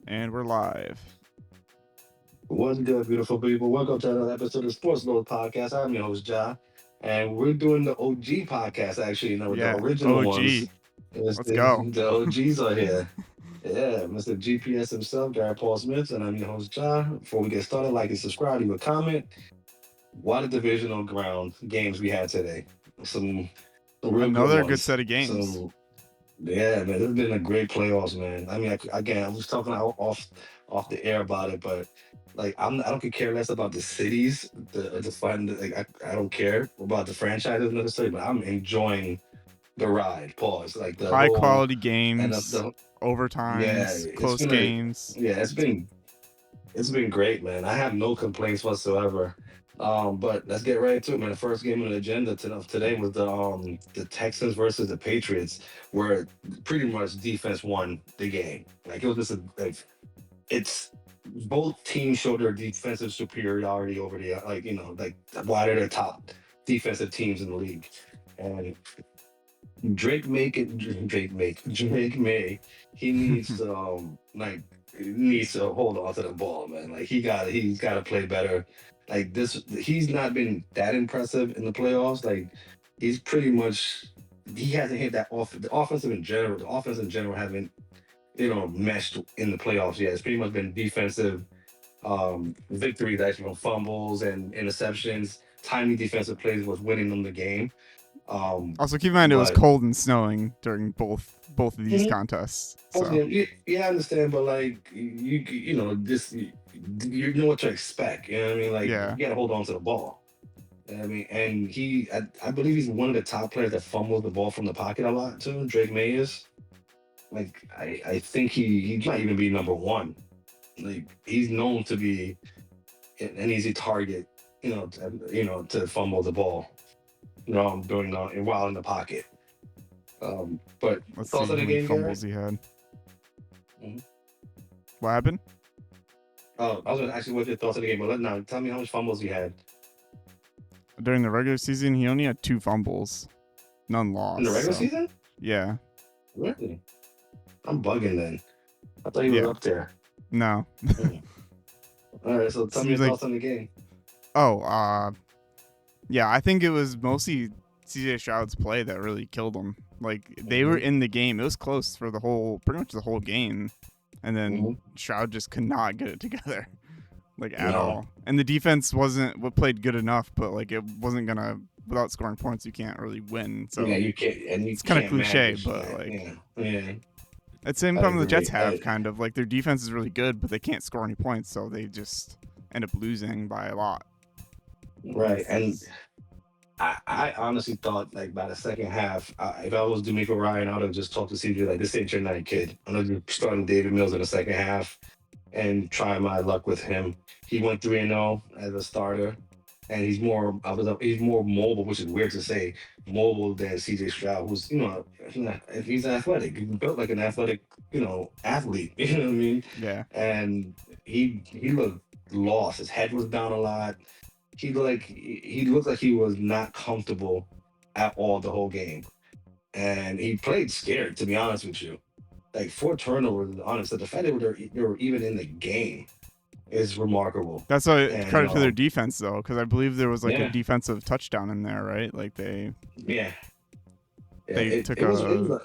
And we're live. What's good, beautiful people? Welcome to another episode of Sportsload podcast. I'm your host, Ja, and we're doing the OG podcast, actually, the Yeah, original ones. OG. Let's go. The OGs are here. Yeah, Mr. GPS himself, Garrett Paul Smith, and I'm your host, Ja. Before we get started, like and subscribe, leave a comment. What a divisional ground games we had today. Some, some real good Another good ones. set of games. Some Yeah, man, it's been a great playoffs, man. I mean, again, I was talking off the air about it, but like I don't care less about the cities, the fun. Like I don't care about the franchises necessarily, but I'm enjoying the ride. Pause. Like the High whole quality and games, yeah, overtimes, close games. yeah, it's been great, man. I have no complaints whatsoever. But let's get right into it, man. The first game on the agenda of today was the Texans versus the Patriots, where pretty much defense won the game. Like it was just like it's both teams showed their defensive superiority over the like why they're the top defensive teams in the league. And Drake May. He needs he needs to hold on to the ball, man. Like he's got to play better. Like this, he's not been that impressive in the playoffs. Like he's pretty much he hasn't hit that off the offensive in general. The offense in general haven't meshed in the playoffs yet. It's pretty much been defensive victories actually from fumbles and interceptions. Tiny defensive plays was winning them the game. Also, keep in mind it was But cold and snowing during both of these contests. So Yeah, I understand, but like you know what to expect. You know what I mean? Like yeah, you got to hold on to the ball. You know what I mean, and I believe he's one of the top players that fumbles the ball from the pocket a lot too. Drake May is like I think he might even be number one. Like he's known to be an easy target. To fumble the ball. During while in the pocket. But let's thoughts see on how the many game, Garrett? fumbles he had. Mhm. What happened? Oh, I was going to ask you what your thoughts on the game, but now tell me how much fumbles you had During the regular season, he only had 2 fumbles, none in the lost. regular So season. yeah, Really? I'm bugging then. I thought he was yeah, up there. no. Hmm. All right, so tell me your Seems like thoughts on the game. oh, yeah, I think it was mostly CJ Stroud's play that really killed him. Like they were Hmm. in the game. It was close for pretty much the whole game. And then Hmm. Stroud just could not get it together, like at No. all. And the defense wasn't what played good enough, but like it wasn't gonna without scoring points you can't really win. Yeah, So you can't, and you it's kind of can't cliche, manage but that. like Yeah, yeah, that same I problem the Jets agree. have kind of like their defense is really good, but they can't score any points, so they just end up losing by a lot. Right, and I honestly thought like by the second half, if I was D'Amico Ryan, I would have just talked to CJ like, "This ain't your night, kid. I'm gonna be starting David Mills in the second half and try my luck with him." He went 3-0 as a starter, and he's more mobile, which is weird to say, mobile than CJ Stroud, who's he's athletic. He's built like an athletic athlete. You know what I mean? Yeah. And he looked lost. His head was down a lot. He looked like he was not comfortable at all the whole game, and he played scared. To be honest with you, like 4 turnovers. Honest, the fact that they were even in the game is remarkable. That's a And credit to their defense though, because I believe there was like a yeah, defensive touchdown in there, right? Like they yeah, yeah. they It, took it was it was a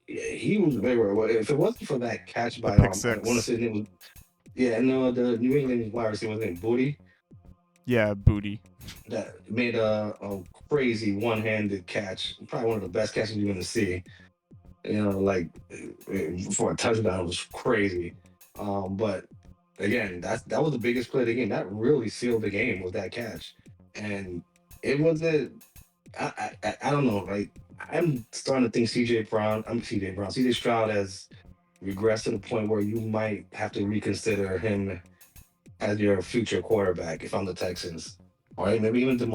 yeah, he was very well. If it wasn't for that catch the by pick I want to six. say it was no, the New England wide receiver was named Booty Yeah, booty. that made a crazy one-handed catch, probably one of the best catches you're gonna see. Like for a touchdown, it was crazy. But again, that was the biggest play of the game. That really sealed the game with that catch, and it wasn't. I don't know. Like I'm starting to think CJ Stroud has regressed to the point where you might have to reconsider him as your future quarterback if I'm the Texans. All right, maybe even the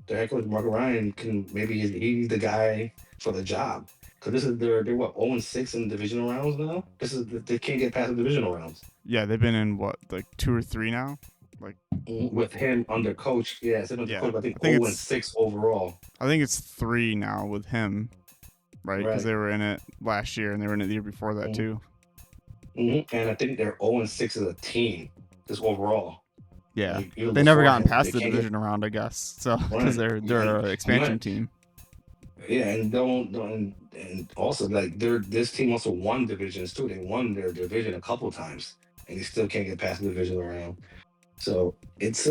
head coach Marco Ryan can maybe he's the guy for the job. Because this is they're what 0-6 in the divisional rounds now. They can't get past the divisional rounds. Yeah, they've been in what like 2 or 3 now. Like With him under coach. Yeah, instead of the yeah, coach, I think I think 0 and it's 6 overall. 3 now with him, right? Because Right. they were in it last year and they were in it the year before that Mm. too. And I think they're 0-6 as a team, just overall. Yeah, Like even they never before gotten him, past they the can't get division round, I guess. So because run. they're And an expansion team. yeah, and and also like this team also won divisions too. They won their division a couple times, and they still can't get past the division round. So it's.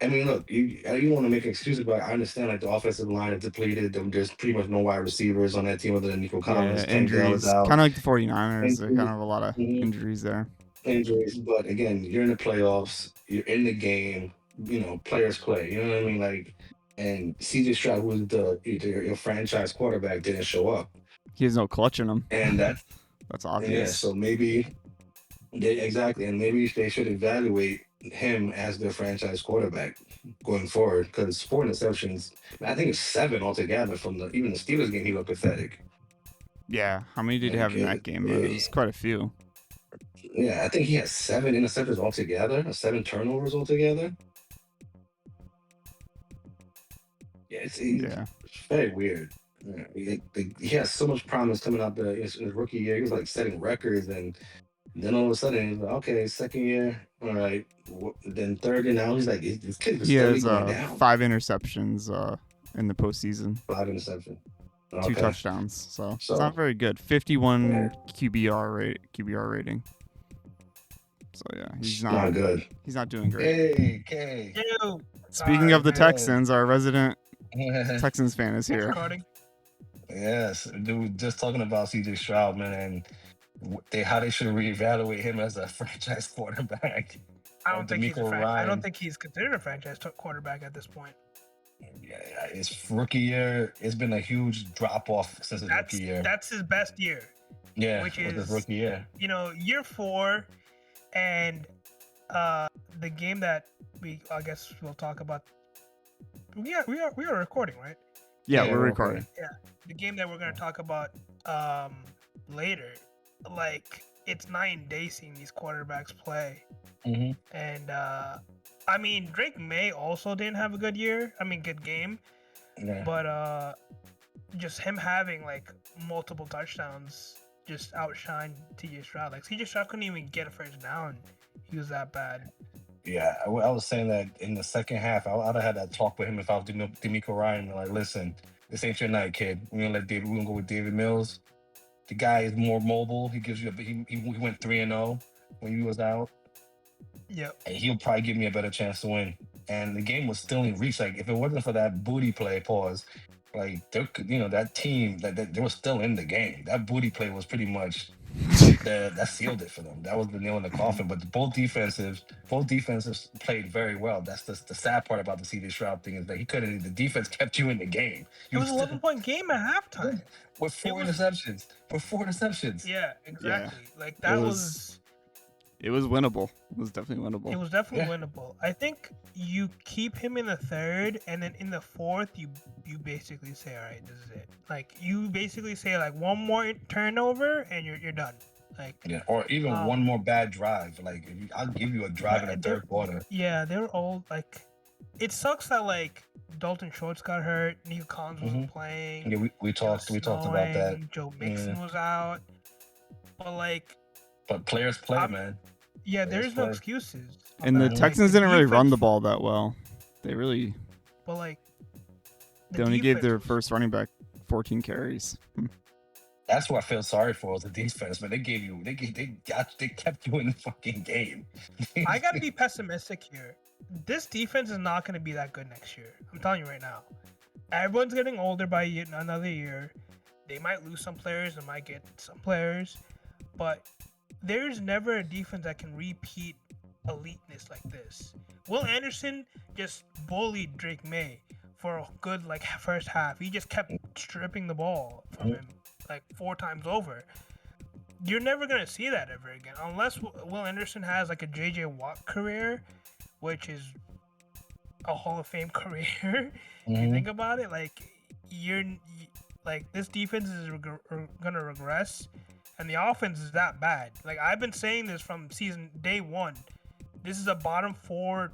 I mean, look, you want to make excuses, but I understand like the offensive line is depleted. There's pretty much no wide receivers on that team other than Nico Yeah, Collins. Tank Dell is injuries, out. kind of like the 49ers. They kind Injuries, of have a lot of mhm, injuries there. injuries, but again, you're in the playoffs. You're in the game. You know, players play. You know what I mean? Like, and CJ Stroud, who was your franchise quarterback, didn't show up, He has no clutch in him. and that's That's yeah. obvious. So maybe they exactly, and maybe they should evaluate him as their franchise quarterback going forward because 4 interceptions. I think it's 7 altogether from the even the Steelers game. He looked pathetic. Yeah, how many did he have Like, in that game? It was quite a few. yeah, I think he has 7 interceptions altogether, 7 turnovers altogether. Yeah, Yeah, it's very weird. Yeah, he has so much promise coming out in his rookie year. He was like setting records, and then all of a sudden he's like, okay, second year, all right. Then third year now he's like, this kid is he steadily has going down. 5 interceptions in the postseason, 5 interceptions. two Okay, touchdowns. So it's so not very good. yeah, 51 QBR rating. So yeah, it's not good. he's not doing great. Hey, Kay. Ew. Speaking Sorry, of the man. Texans, our resident Yes, Texans fan is here. Recording. dude. Just talking about CJ Stroud, man, and how they should reevaluate him as a franchise quarterback. I Or don't think he's a D'Amico I don't Ryan. think he's considered a franchise quarterback at this point. Yeah, his rookie year, it's been a huge drop off since his rookie year. That's his best year, Yeah, which with his is rookie year. year 4, and the game that I guess we'll talk about. Yeah, we are recording, right? Yeah, Yeah, we're we're recording. Yeah, the game that we're gonna talk about later. Like, it's night and day seeing these quarterbacks play. Mm-hmm. And I mean, Drake May also didn't have a good year. I mean, good game. Yeah. But just him having like multiple touchdowns just outshined TJ Stroud. Like, TJ Stroud couldn't even get a first down. He was that bad. Yeah, I was saying that in the second half, I'd have had that talk with him if I was D'Amico Ryan. Like, listen, this ain't your night, kid. We're gonna go with David Mills. The guy is more mobile. He gives you he went 3-0 when he was out. Yep. And he'll probably give me a better chance to win. And the game was still in reach. Like, if it wasn't for that booty play, like that team that they were still in the game. That booty play was pretty much that sealed it for them. That was the nail in the coffin. But both defenses played very well. That's the sad part about the CJ Stroud thing is that he couldn't. The defense kept you in the game. It was an 11-point game at halftime. With 4 interceptions. Yeah, exactly. Yeah. Like, that was. It was winnable. It was definitely winnable. It was definitely winnable. I think you keep him in the third, and then in the fourth, you basically say, all right, this is it. Like, you basically say, like, one more turnover, and you're done. Like, yeah, or even one more bad drive. Like, I'll give you a drive in the third quarter. Yeah, they were all like. It sucks that like Dalton Schultz got hurt, Nico Collins wasn't playing. Yeah, we talked about that. Joe Mixon was out, but players play, man. Yeah, there's no excuses. And the Texans didn't really run the ball that well. They really. But like. They only gave their first running back 14 carries. That's what I feel sorry for, was the defense. But they kept you in the fucking game. I gotta be pessimistic here. This defense is not gonna be that good next year. I'm telling you right now. Everyone's getting older by another year. They might lose some players. They might get some players, but there's never a defense that can repeat eliteness like this. Will Anderson just bullied Drake May for a good like first half. He just kept stripping the ball from him like 4 times over. You're never gonna see that ever again unless Will Anderson has like a JJ Watt career, which is a Hall of Fame career. If you think about it, like this defense is gonna regress, and the offense is that bad. Like, I've been saying this from season day 1. This is a bottom 4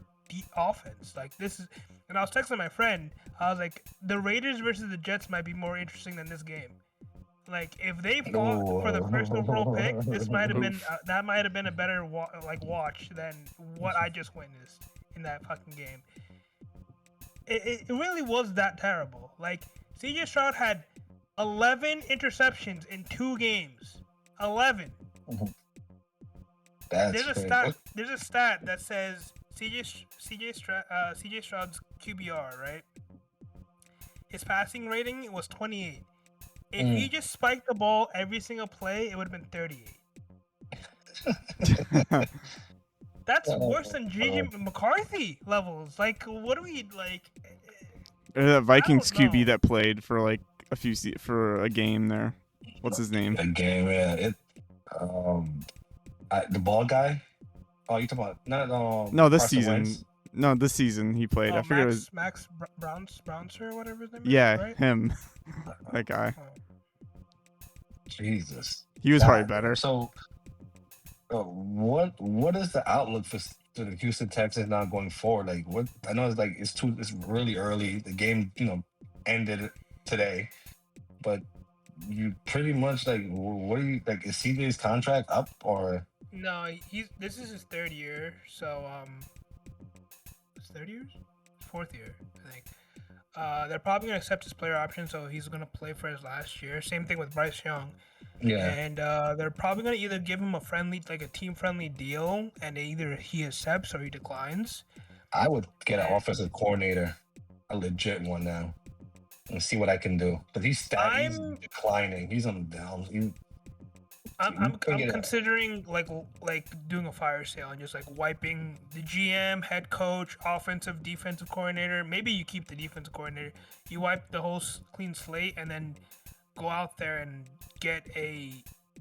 offense. Like, this is, and I was texting my friend. I was like, the Raiders versus the Jets might be more interesting than this game. Like if they fought for the first overall pick, this might have been that might have been a better watch than what I just witnessed in that fucking game. It really was that terrible. Like CJ Stroud had 11 interceptions in 2 games. 11. That's crazy. There's a stat that says CJ Stroud's QBR, right? His passing rating was 28. If he just spiked the ball every single play, it would have been 38. That's worse than JJ McCarthy levels. Like, what do we like? That Vikings QB that played for like for a game there. What's his name? A game, yeah. The ball guy. Oh, you talking about no, this Carson season. Wentz? No, this season he played. I forget it was Max Brownser, whatever his name yeah, is. Right? him. That guy. Jesus. He was probably better. So, what is the outlook for the Houston Texans now going forward? Like, what I know it's really early. The game, ended today, but you pretty much what do you like? Is CJ's contract up or? No, this is his 3rd year. So it's 3rd years, 4th year, I think. They're probably gonna accept his player option, so he's gonna play for his last year. Same thing with Bryce Young. Yeah. And they're probably gonna either give him a team-friendly deal, and either he accepts or he declines. I would get an offensive coordinator, a legit one now, and see what I can do. But he's declining. He's on the down. I'm considering like doing a fire sale and just like wiping the GM, head coach, offensive, defensive coordinator. Maybe you keep the defensive coordinator. You wipe the whole clean slate and then go out there and get a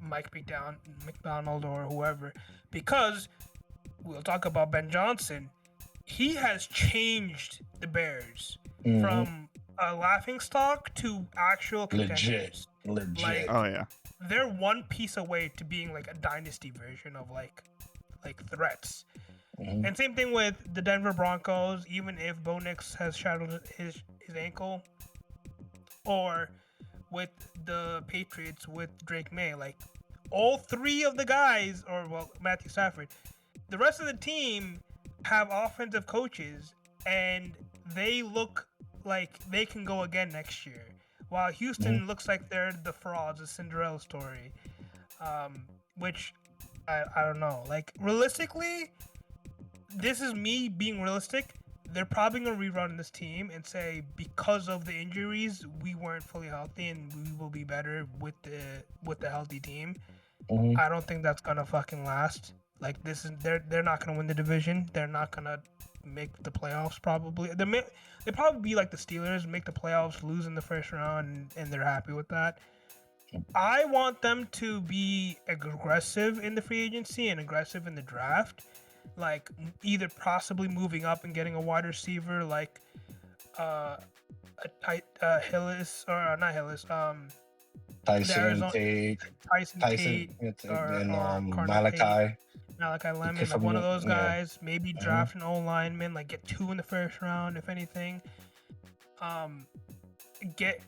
Mike McDonald or whoever, because we'll talk about Ben Johnson. He has changed the Bears from a laughingstock to actual contenders. Legit. Like, oh yeah. They're one piece away to being like a dynasty version of like threats. And same thing with the Denver Broncos, even if Bo Nix has shattered his ankle, or with the Patriots with Drake May. Like all 3 of the guys, Matthew Stafford, the rest of the team have offensive coaches and they look like they can go again next year. While Houston looks like they're the frauds, a Cinderella story, which I don't know. Like realistically, this is me being realistic. They're probably gonna rerun this team and say because of the injuries, we weren't fully healthy and we will be better with the healthy team. I don't think that's gonna fucking last. Like they're not gonna win the division. They're not gonna make the playoffs probably. They probably be like the Steelers, make the playoffs, lose in the first round, and they're happy with that. I want them to be aggressive in the free agency and aggressive in the draft, like either possibly moving up and getting a wide receiver like Hillis or not Hillis, Tyson Tate, or Malachi Lemon, like one of those guys. Maybe draft an O-lineman, like get 2 in the first round, if anything. Get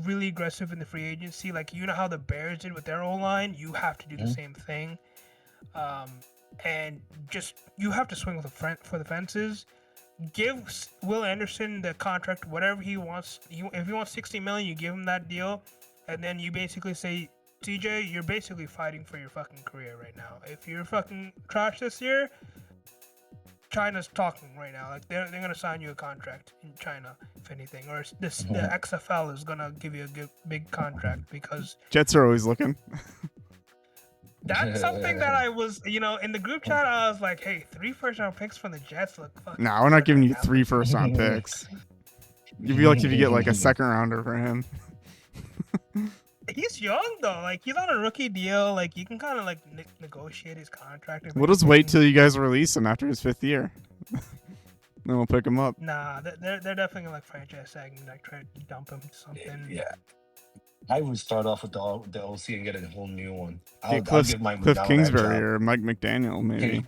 really aggressive in the free agency, like you know how the Bears did with their O-line. You have to do the same thing, and just you have to swing for the fences. Give Will Anderson the contract, whatever he wants. If he wants $60 million, you give him that deal, and then you basically say, CJ, you're basically fighting for your fucking career right now. If you're fucking trash this year, China's talking right now. Like they're gonna sign you a contract in China, if anything, or the XFL is gonna give you a big contract because Jets are always looking. That's something that I was, in the group chat. I was like, "Hey, 3 first-round picks from the Jets look fucking." Nah, we're not giving you 3 first-round picks. You'd be lucky if you get like a second rounder for him. He's young though. Like he's on a rookie deal. Like you can kind of like negotiate his contract. We'll just wait till you guys release him after his 5th year. Then we'll pick him up. Nah, they're definitely gonna like franchise tag him, like try to dump him to something. Yeah. I would start off with the OC and get a whole new one. I'll give Mike Cliff Kingsbury or Mike McDaniel, maybe.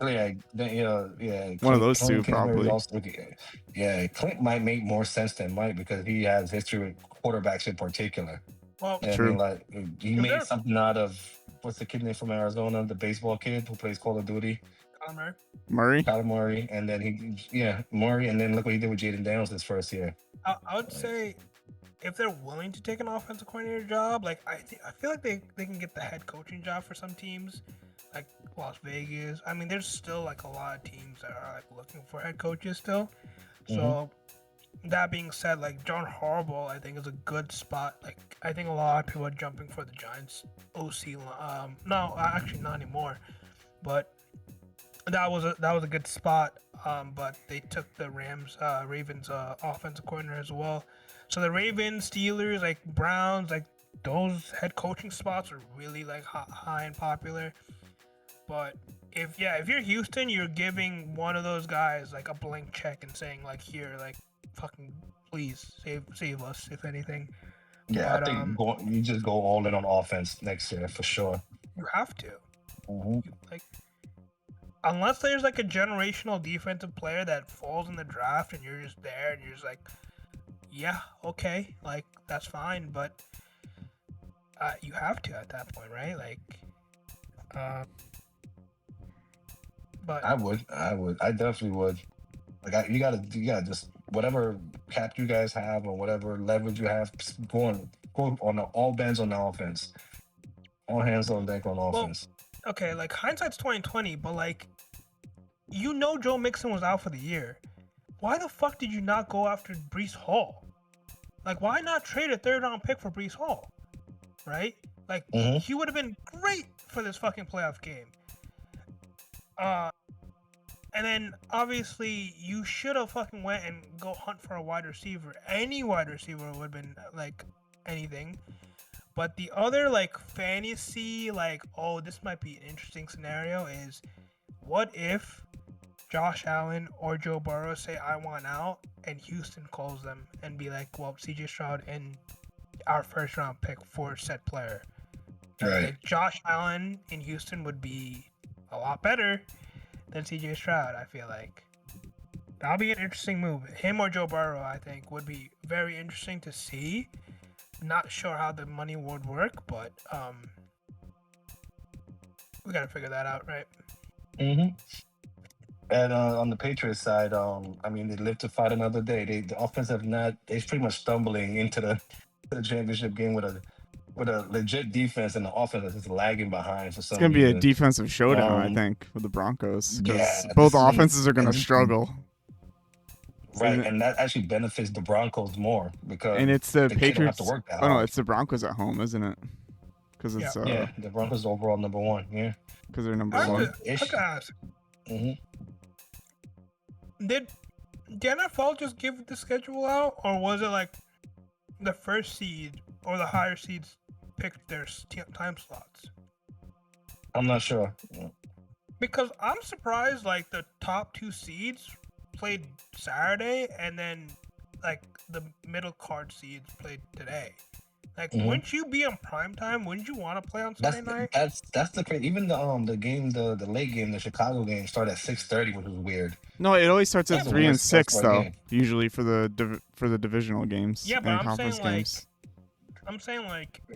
Yeah. One of those two, probably. Yeah, Clint might make more sense than Mike because he has history with quarterbacks in particular. Well, And True. like he if made they're something out of what's the kid name from Arizona, the baseball kid who plays Call of Duty, Conner, Murray. Kyler Murray, and then Murray, and then look what he did with Jaden Daniels his first year. I would say if they're willing to take an offensive coordinator job, like I feel like they can get the head coaching job for some teams, like Las Vegas. I mean, there's still like a lot of teams that are like looking for head coaches still. So that being said, like John Harbaugh, I think is a good spot. Like I think a lot of people are jumping for the Giants OC. No, actually not anymore. But that was a good spot. But they took the Ravens offensive coordinator as well. So the Ravens, Steelers, like Browns, like those head coaching spots are really like high and popular. But if you're Houston, you're giving one of those guys like a blank check and saying like, here, like fucking please save us if anything. Yeah, But I think you just go all in on offense next year for sure. you have to. Mm-hmm. Like unless there's like a generational defensive player that falls in the draft and you're just there and you're just like, yeah, okay, like that's fine, but you have to at that point, right? Like, but I definitely would. Like you gotta just whatever cap you guys have or whatever leverage you have, go on all bends on the offense, all hands on deck on offense. Okay, like hindsight's 2020, but like, Joe Mixon was out for the year. Why the fuck did you not go after Breece Hall? Like, why not trade a 3rd round pick for Breece Hall? Right? Like, he would have been great for this fucking playoff game. And then obviously you should have fucking went and go hunt for a wide receiver. Any wide receiver would have been like anything. But the other like fantasy, like, oh, this might be an interesting scenario is what if Josh Allen or Joe Burrow say I want out and Houston calls them and be like, well, CJ Stroud and our 1st round pick for said player. Right. Like Josh Allen in Houston would be a lot better than CJ Stroud, I feel like. That'll be an interesting move. Him or Joe Burrow, I think, would be very interesting to see. Not sure how the money would work, but we gotta figure that out, right? And on the Patriots side, I mean, they live to fight another day. The offense they're pretty much stumbling into the championship game with a legit defense, and the offense is just lagging behind for some It's gonna be a reason. defensive showdown, I think, with the Broncos because Yeah, both this is- offenses are gonna and- struggle. Right, and that actually benefits the Broncos more because And it's the they don't have Patriots. to work that Oh no, hard. it's the Broncos at home, isn't it? Because it's Yeah, the Broncos are overall number 1. Yeah, because they're number I have one. to ask. Did the NFL just give the schedule out, or was it like the first seed or the higher seeds picked their time slots? I'm not sure. Because I'm surprised, like the top 2 seeds played Saturday, and then like the middle card seeds played today. Like, wouldn't you be on prime time? Wouldn't you want to play on Sunday night? That's the crazy. Even the game, the late game, the Chicago game started at 6:30, which was weird. No, it always starts at That's 3 and weird. 6 That's though. game. Usually for the divisional games. Yeah, but and I'm conference saying, like, games.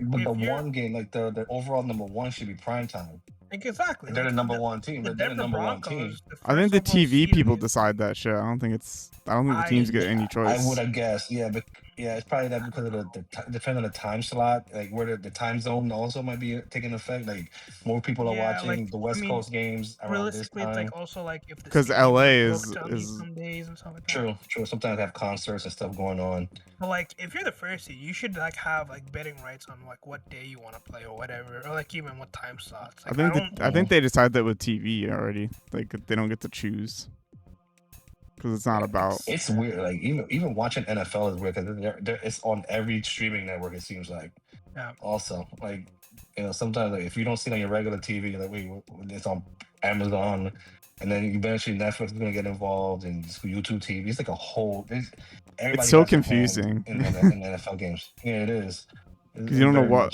But if the you're- one game, like the overall number 1 should be prime time. like, exactly. They're like, the number 1 team. They're the Denver number 1 team. Broncos, I think the first overall TV seed people is- decide that shit. I don't think the teams get any choice. I would have guessed, yeah, but yeah, it's probably that because of depending on the time slot, like where the time zone also might be taking effect. Like more people are Yeah, watching like, the West I mean, Coast games around this realistically, it's time. like also like if the 'Cause stadiums LA are is- booked on some days and stuff like that. True. Sometimes they have concerts and stuff going on. But like, if you're the first seed, you should like have like betting rights on like what day you want to play or whatever, or like even what time slots. Like, I think they decide that with TV already. Like they don't get to choose because it's not about. It's weird. Like even watching NFL is weird because it's on every streaming network. It seems like. Yeah. Also, like sometimes like, if you don't see it on your regular TV, like wait, it's on Amazon, and then eventually Netflix is gonna get involved and YouTube TV. It's like a whole. It's so confusing in the NFL games. Yeah, it is. Because you don't know what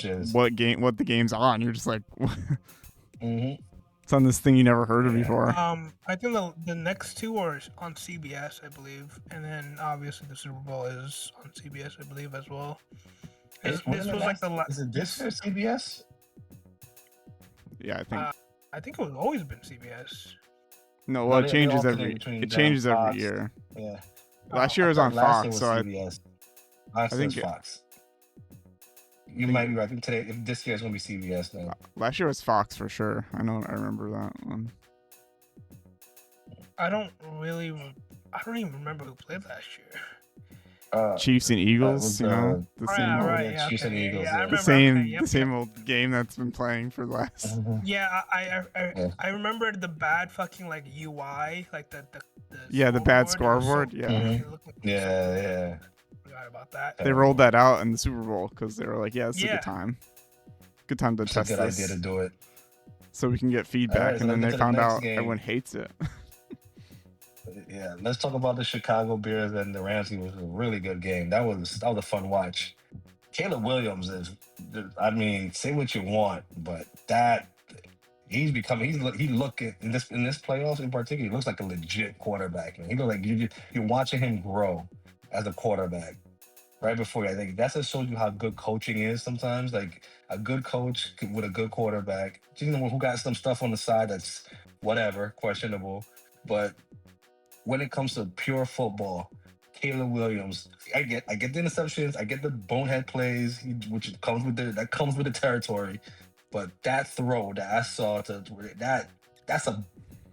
the game's on. You're just like, it's on this thing you never heard of before. I think the next 2 are on CBS, I believe, and then obviously the Super Bowl is on CBS, I believe, as well. This was like the Is it this year CBS? Yeah, I think. I think it was always been CBS. No, well, they it changes alternate between it changes every Fox. year. Yeah. Last year I was thought on last year Fox, was so CBS. Last year was Fox. You think- might be right. I think today, if this year is gonna be CBS then. last year was Fox for sure. I remember that one. I don't even remember who played last year. Chiefs and Eagles, was, the same Yeah, old, right. yeah, Chiefs and Okay, Eagles, yeah, I yeah. remember. the same Okay, yep, the same old game that's been playing for the last. Yeah, I remember the bad fucking like UI, like the the bad scoreboard. scoreboard. It Yeah. it looked like Yeah. forgot about that. They rolled that out in the Super Bowl because they were like, "Yeah, it's a Yeah. good time. Good time to It's a test good this, idea to do it. so we can get feedback." Alright, so And then let's they get to the found next out game. everyone hates it. Yeah, let's talk about the Chicago Bears and the Rams. It was a really good game. That was a fun watch. Caleb Williams is, I mean, say what you want, but he look in this playoffs in particular, he looks like a legit quarterback. Man. He looks like you're watching him grow as a quarterback. Right before you, I think that just shows you how good coaching is sometimes. Like a good coach with a good quarterback, who got some stuff on the side that's whatever, questionable, but when it comes to pure football, Caleb Williams, I get the interceptions, I get the bonehead plays, which comes with the territory. But that throw that I saw that's a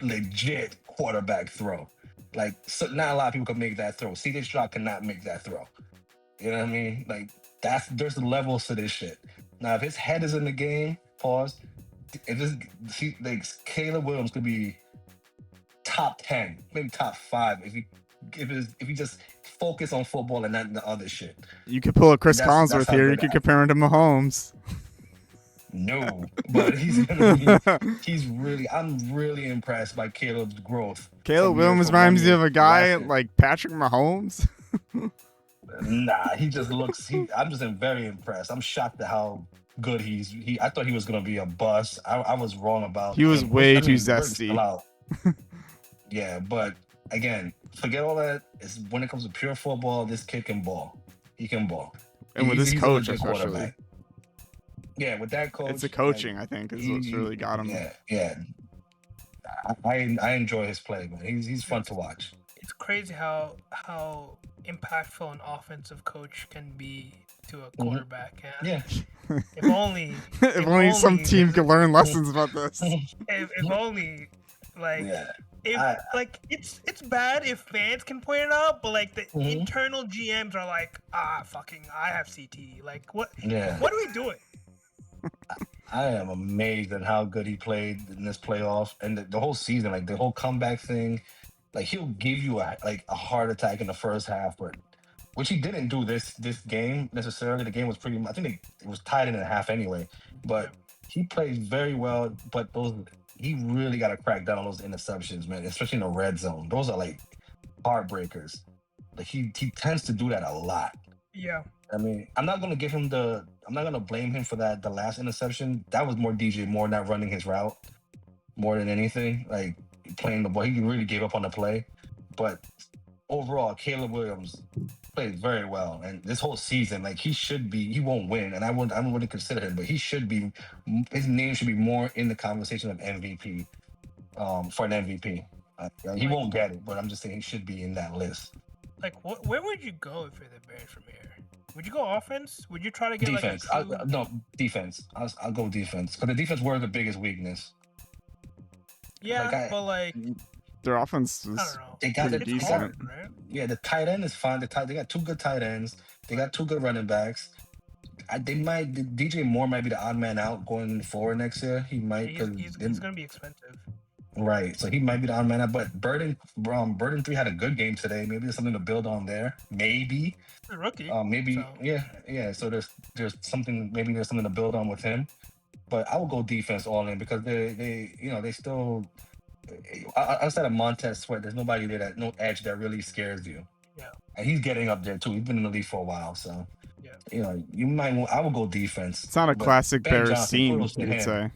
legit quarterback throw. Like, so not a lot of people can make that throw. CJ Stroud cannot make that throw. You know what I mean? Like, there's levels to this shit. Now, if his head is in the game, pause. Caleb Williams could be top 10, maybe top 5 if you just focus on football and not the other shit. You could pull a Chris That's Collinsworth how here. You good could compare him to Mahomes. No, but I'm really impressed by Caleb's growth. Caleb Williams reminds you of a guy like Patrick Mahomes. Nah, he just looks. I'm just very impressed. I'm shocked at how good I thought he was gonna be a bust. I was wrong about. He was him. way too Burke's still zesty. out. Yeah, but again, forget all that. It's when it comes to pure football, this kid can ball. He can ball. And with He's this a coach, legit especially. quarterback. Yeah, with that coach, It's the coaching, I think, is what's really got him. Yeah. I enjoy his play, man. He's fun to watch. It's crazy how impactful an offensive coach can be to a quarterback. Yeah. If only. if only some team could learn lessons about this. If only, like. Yeah. It's bad if fans can point it out, but like the internal GMs are like, fucking, I have CT. Like, what? Yeah. What are we doing? I am amazed at how good he played in this playoff and the whole season, like the whole comeback thing. Like, he'll give you a heart attack in the first half, but which he didn't do this game necessarily. The game was I think it was tied in a half anyway. But he played very well. But he really got to crack down on those interceptions, man, especially in the red zone. Those are like heartbreakers. Like he tends to do that a lot. Yeah. I mean, I'm not gonna blame him for that. The last interception, that was more DJ Moore not running his route more than anything. Like playing the ball, he really gave up on the play. But overall, Caleb Williams played very well, and this whole season, like he won't win, and I wouldn't consider him, but his name should be more in the conversation of MVP, for an MVP. He won't get it, but I'm just saying he should be in that list. Like, where would you go if you're the Bears from here? Would you go offense? Would you try to get defense? No, defense. I'll go defense because the defense were the biggest weakness. Yeah, but like their offense is pretty decent. Hard, right? Yeah, the tight end is fine. They got 2 good tight ends. They got 2 good running backs. DJ Moore might be the odd man out going forward next year. He might he's gonna be expensive. Right, so he might be the odd man out. But Burden 3 had a good game today. Maybe there's something to build on there. Maybe a rookie. Maybe so. Yeah. So there's something. Maybe there's something to build on with him. But I would go defense all in because they still. Outside of Montez Sweat, there's nobody there no edge that really scares you. Yeah. And he's getting up there too. He's been in the league for a while, so yeah. I would go defense. It's not a classic Bears team, you could say.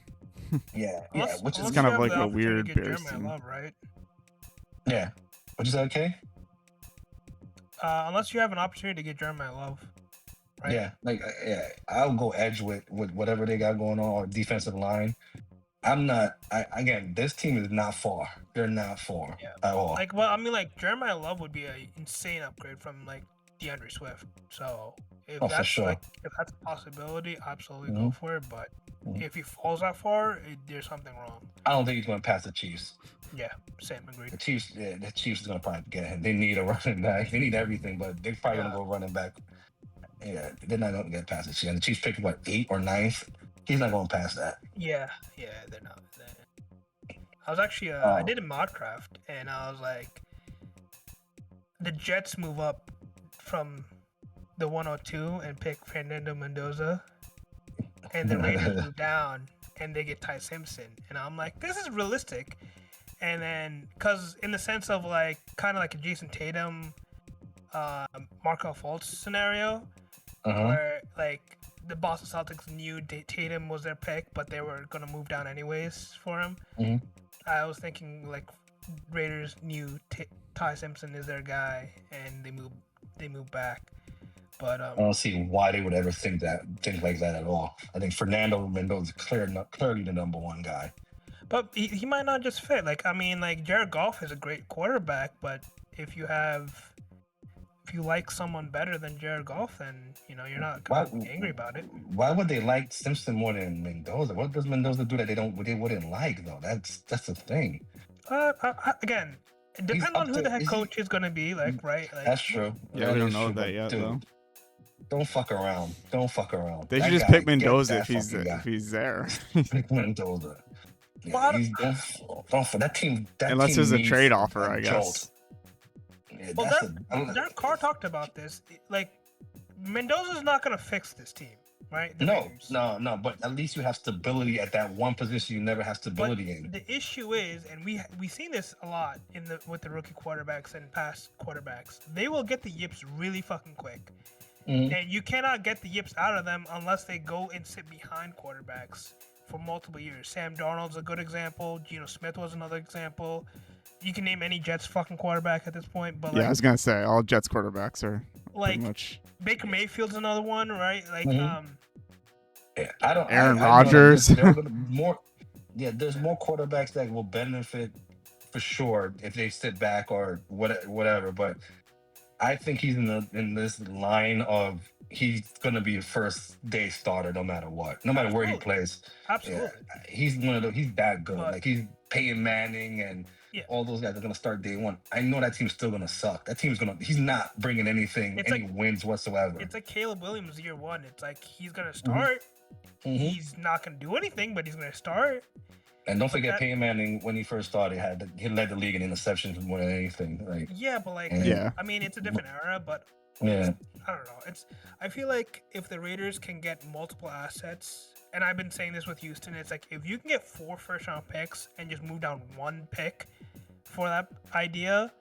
Yeah, which is kind of like a weird Bears team. Love, right? Yeah. What'd you say, okay? Unless you have an opportunity to get Jeremiah Love. right? Yeah, I'll go edge with whatever they got going on or defensive line. I'm not. Again, this team is not far. They're not far Yeah. at all. Like, well, I mean, like Jeremiah Love would be an insane upgrade from like DeAndre Swift. So if Oh, for that's sure. if that's a possibility, absolutely Mhm. go for it. But Mhm. if he falls that far, there's something wrong. I don't think he's going to pass the Chiefs. Yeah, same, agreed. The Chiefs is going to probably get him. They need a running back. They need everything, but they're probably going Yeah. to go running back. Yeah, they're not going to get past the Chiefs. And the Chiefs picked what, 8th or 9th? He's not going past that. Yeah, they're not. I was actually I did a Modcraft and I was like, the Jets move up from the 102 and pick Fernando Mendoza, and the Raiders move down and they get Ty Simpson, and I'm like, this is realistic. And then, cause in the sense of like kind of like a Jason Tatum, Markel Fultz scenario, where like the Boston Celtics knew Tatum was their pick, but they were gonna move down anyways for him. Mhm. I was thinking like Raiders knew Ty Simpson is their guy, and they move back. But I don't see why they would ever think like that at all. I think Fernando Mendoza is clearly the number one guy. But he might not just fit. Like, I mean, like Jared Goff is a great quarterback, but if you like someone better than Jared Goff, then you're not gonna be angry about it. Why would they like Simpson more than Mendoza? What does Mendoza do that they wouldn't like though? That's the thing. Again, it depends on who the head coach is gonna be. Like, right? Like, that's true. Yeah, that we don't is know true, that but yet, dude, though. Don't fuck around. Don't fuck around. They That should just guy, pick get Mendoza that if he's fucking guy. if he's there. Pick Mendoza. Yeah, Well, don't for that team. Unless team there's a needs trade offer, I jolt. guess. Yeah, well, that's Derek Carr talked about this. Like, Mendoza's not gonna fix this team, right? The Raiders. No. But at least you have stability at that one position you never have stability in. The issue is, and we seen this a lot with the rookie quarterbacks and past quarterbacks. They will get the yips really fucking quick, and you cannot get the yips out of them unless they go and sit behind quarterbacks for multiple years. Sam Darnold's a good example. Geno Smith was another example. You can name any Jets fucking quarterback at this point, but Yeah, I was gonna say all Jets quarterbacks are like pretty much Baker Mayfield's another one, right? Like Yeah, I don't. Aaron I Rodgers. There's more quarterbacks that will benefit for sure if they sit back or whatever. But I think he's in this line of he's gonna be a first day starter no matter what, no matter where he plays. Absolutely. Yeah, he's one of those. He's that good. But- like he's Peyton Manning and all those guys are gonna start day one. I know that team's still gonna suck. That team's gonna. He's not bringing any wins whatsoever. It's like Caleb Williams year one. It's like he's gonna start. He's not gonna do anything, but he's gonna start. And don't forget, Peyton Manning, when he first started, he led the league in interceptions more than anything. Like, I mean, it's a different era, but yeah, I don't know. I feel like if the Raiders can get multiple assets, and I've been saying this with Houston, it's like if you can get 4 first-round picks and just move down 1 pick for that idea,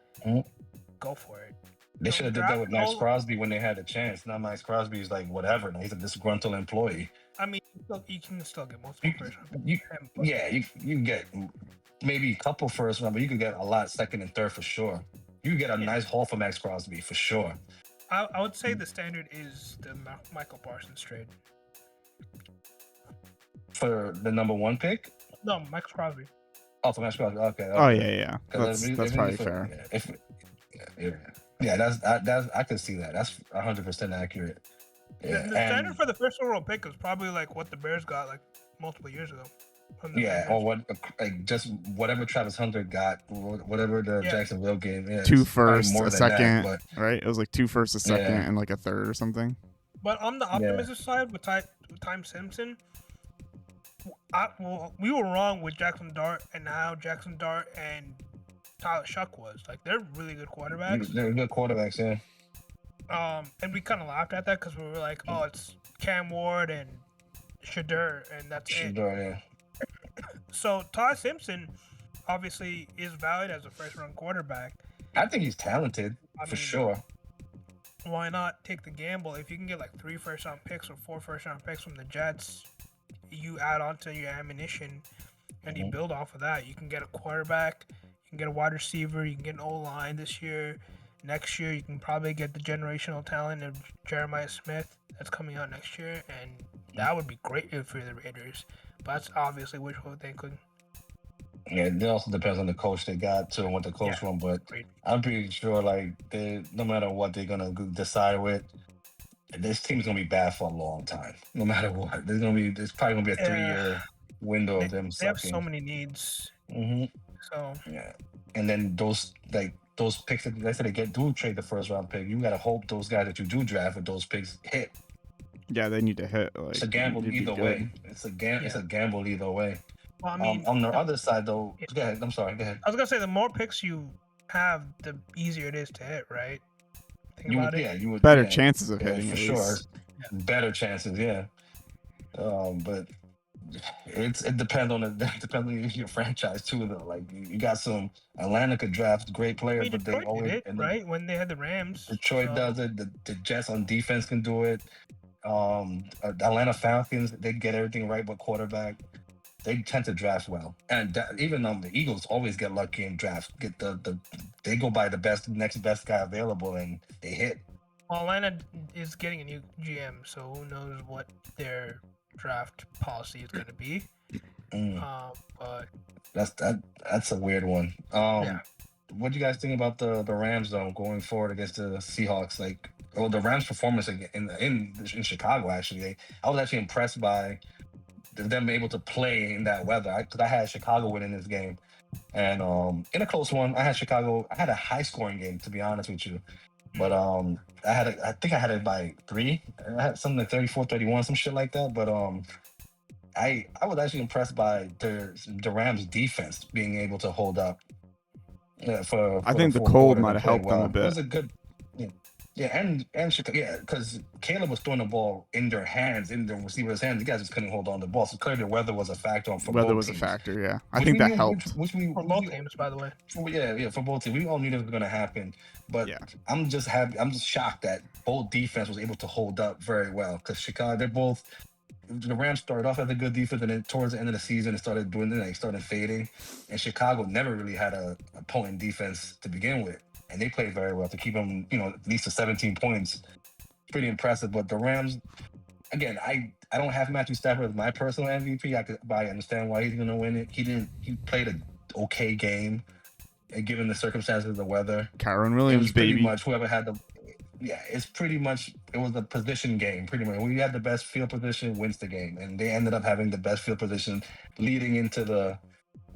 go for it. They should have did that with Max Crosby when they had a chance. Now Max Crosby is like whatever. Now he's a disgruntled employee. I mean, you can still get multiple first-round picks. You get maybe a couple first round, but you could get a lot second and third for sure. You could get a nice haul for Max Crosby for sure. I would say the standard is the Michael Parsons trade. For the number 1 pick? No, Max Crosby. Oh, for Max Crosby. Okay. Oh yeah. That's probably fair. That's I could see that. That's 100% accurate. Yeah, the standard for the first overall pick was probably like what the Bears got like multiple years ago. Or what, like just whatever Travis Hunter got, whatever the Jacksonville game. Yeah, 2 firsts, a second, that, right? It was like 2 firsts, a second, and like a third or something. But on the optimism side with Ty Simpson, we were wrong with Jackson Dart, and now Jackson Dart and Tyler Shuck was like they're really good quarterbacks. They're good quarterbacks, yeah. And we kind of laughed at that because we were like, oh, it's Cam Ward and Shadur, and that's it. Yeah. So Ty Simpson obviously is valued as a first-round quarterback. I think he's talented for sure. Why not take the gamble? If you can get like 3 first-round picks or 4 first-round picks from the Jets, you add on to your ammunition and you build off of that. You can get a quarterback, you can get a wide receiver, you can get an O-line this year. Next year, you can probably get the generational talent of Jeremiah Smith that's coming out next year, and that would be great for the Raiders. But that's obviously wishful thinking. Yeah, it also depends on the coach they got too and what the coach Yeah, want. But great. I'm pretty sure, like, no matter what they're gonna decide with, this team's gonna be bad for a long time. No matter what, there's probably gonna be a 3-year window of them They have so sucking. many needs. Hmm. So Yeah, and then those picks that let's say they do trade the first round pick, you gotta hope those guys that you do draft with those picks hit. Yeah, they need to hit. It's Like, a gamble it'd be either good. way. It's a gamble either way. well, I mean, On the other side though, Yeah. go ahead. I'm sorry. Go ahead. I was gonna say the more picks you have, the easier it is to hit, right? Think about it. You would Better yeah, chances of yeah, hitting for at sure. least. Better chances, yeah. But it depends on your franchise too, though. Like you got some Atlanta could draft great I players, mean, but they Detroit always did it, right? When they had the Rams. Detroit so- does it. The Jets on defense can do it. Atlanta Falcons, they get everything right but quarterback. They tend to draft well, and even the Eagles always get lucky in draft. Get they go by the next best guy available, and they hit. Well, Atlanta is getting a new GM, so who knows what their draft policy is going to be. But That's a weird one. Yeah. What do you guys think about the Rams though going forward against the Seahawks? Like, the Rams' performance in Chicago actually, I was actually impressed by them able to play in that weather. Because I had Chicago winning this game, and in a close one, I had Chicago. I had a high scoring game, to be honest with you, but I think I had it by 3. I had something like 34-31, some shit like that. But I was actually impressed by the Rams' defense being able to hold up. I think the fourth cold quarter. might They have helped played them a well. bit. It was a good. Yeah, and Chicago, because Caleb was throwing the ball in their hands, in the receiver's hands. The guys just couldn't hold on to the ball. So clearly, the weather was a factor for Weather both was a teams. factor, yeah. I Which think we that knew- helped. Which we for both teams, by the way. for both teams. We all knew that was going to happen. But Yeah. I'm just happy. I'm just shocked that both defense was able to hold up very well. Because Chicago, the Rams started off as a good defense, and then towards the end of the season, it started started fading. And Chicago never really had a potent defense to begin with, and they played very well to keep them, at least to 17 points. Pretty impressive. But the Rams, again, I don't have Matthew Stafford as my personal MVP. I understand why he's going to win it. He played an okay game, and given the circumstances of the weather. Kyron It Williams, was pretty baby. much whoever had the. Yeah, it was a position game, pretty much. We had the best field position wins the game, and they ended up having the best field position leading into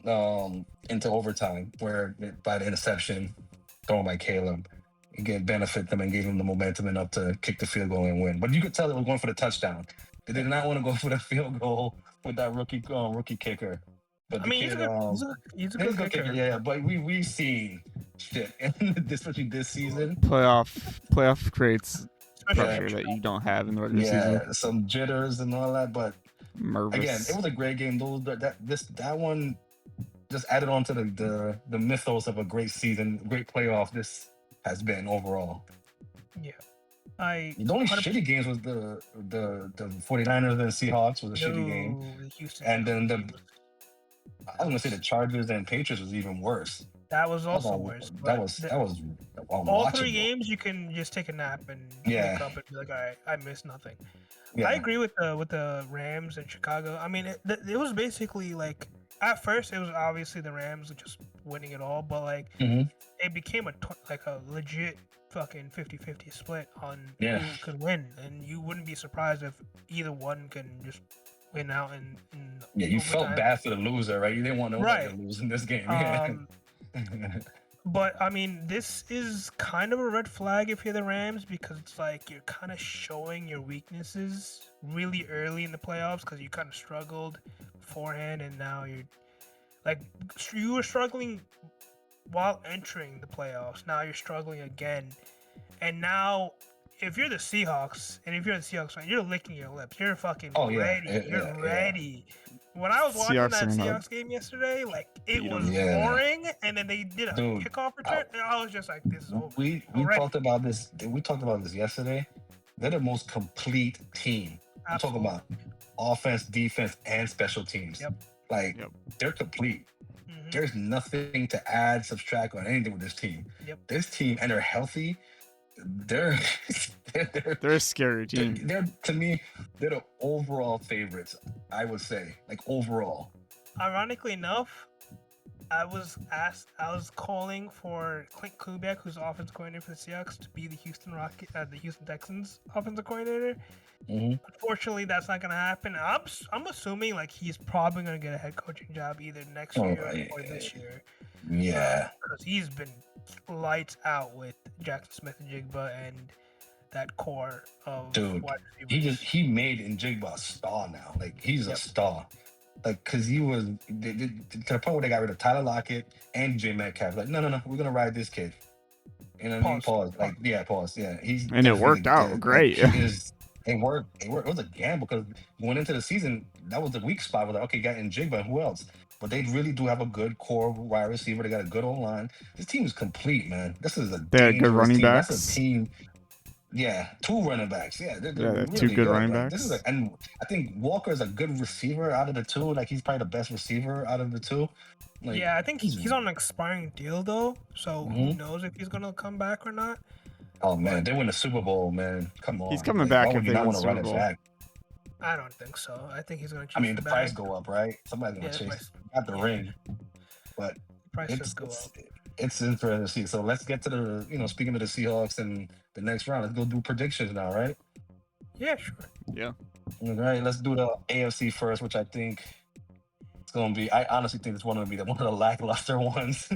into overtime, where by the interception thrown by Caleb, again benefit them and gave them the momentum enough to kick the field goal and win. But you could tell they were going for the touchdown. They did not want to go for the field goal with that rookie kicker. But I mean, he's he's a good kicker. Yeah. But we've seen shit, especially this season. Playoff creates Especially pressure in that you don't have in the regular season. Some jitters and all that. But Nervous. again, it was a great game. That one just added on to the mythos of a great season, great playoff. This has been overall. Yeah. The only shitty games was the 49ers and Seahawks was a shitty game. The Houston And then game I was gonna say the Chargers and Patriots was even worse. that was also worse. That was all 3 games you can just take a nap and Yeah. wake up and be like, all right, I missed nothing. Yeah. I agree with the Rams and Chicago. I mean, it was basically like at first it was obviously the Rams just winning it all, but like it became a legit fucking 50-50 split on who could win, and you wouldn't be surprised if either one can just win out in you overtime. felt bad for the loser, right? You didn't want nobody to lose in this game. But I mean, this is kind of a red flag if you're the Rams, because it's like you're kind of showing your weaknesses really early in the playoffs because you kind of struggled beforehand, and now you were struggling while entering the playoffs. Now you're struggling again, and now if you're the Seahawks, you're licking your lips. You're fucking ready. You're ready. When I was watching that Seahawks game yesterday, like it was boring, and then they did a kickoff return, and I was just like, "This is over." We talked about this. We talked about this yesterday. They're the most complete team. I'm talking about offense, defense, and special teams. They're complete. Mm-hmm. There's nothing to add, subtract, or anything with this team. Yep. This team, and they're healthy. They're They're a scary team. they're to me, they're the overall favorites. I would say, like overall. Ironically enough, I was calling for Clint Kubiak, who's offensive coordinator for the Seahawks, to be the the Houston Texans offensive coordinator. Hmm. Unfortunately, that's not gonna happen. I'm assuming like he's probably gonna get a head coaching job either next Oh, year or this year. yeah. Because he's been lights out with Jackson Smith and Jigba and that core of Dude, wide receivers. he made Njigba a star now. Like he's a Yep. star. Like because he was to the point where they got rid of Tyler Lockett and J Metcalf. Like no, we're gonna ride this kid. You know what I mean? Pause. Like yeah, pause. Yeah, he's And it definitely worked out like, great. he is. It worked. It was a gamble because going into the season, that was the weak spot. Was like, okay, got Njigba and who else? But they really do have a good core wide receiver. They got a good O line. This team is complete, man. This is a They had good dangerous running team. That's a backs. team. Yeah, two running backs. Yeah, they're Yeah, really two good good. running Like this is backs. and I think Walker is a good receiver out of the two. Like he's probably the best receiver out of the two. Like Yeah, I think he's on an expiring deal though, so who Mhm. knows if he's gonna come back or not. Oh man, they win the Super Bowl, man. Come on, He's coming like, back why if would you they not win want to Super run it Bowl. back? I don't think so. I think he's gonna choose I mean, the bag. price go up, right? Somebody's gonna Yeah, the chase. price- Got the yeah. ring, but Price it's does go up. it's interesting to see. So let's get to the speaking of the Seahawks and the next round. Let's go do predictions now, right? Yeah, sure. Yeah. All right, let's do the AFC first, which I think it's gonna be. I honestly think it's one of the lackluster ones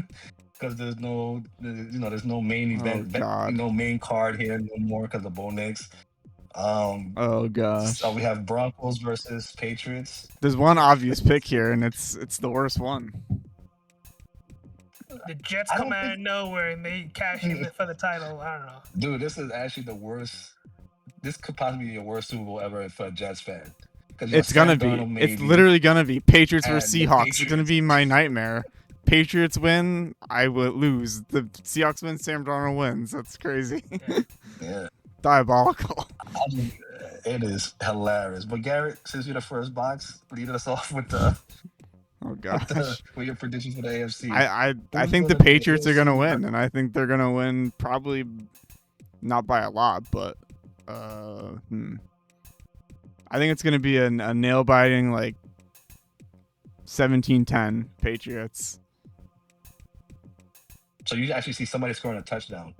because there's no main event, God. no main card here no more because of Bo Nix. Oh gosh. So we have Broncos versus Patriots. There's one obvious pick here, and it's the worst one. The Jets I come don't out of think- nowhere and they cash in for the title. I don't know. Dude, this is actually the worst. This could possibly be the worst Super Bowl ever for a Jets fan. It's gonna be. It's literally gonna be Patriots versus And the Seahawks. It's gonna Patriots. be my nightmare. Patriots win, I would lose. The Seahawks win, Sam Darnold wins. That's crazy. Yeah, Diabolical. it is hilarious. But Garrett, since you're the first box, lead us off with the Oh gosh. with your predictions for the AFC. I Who's think the gonna be the Patriots are gonna AFC? win, and I think they're gonna win probably not by a lot, but I think it's gonna be a nail biting like 17-10 Patriots. So you actually see somebody scoring a touchdown.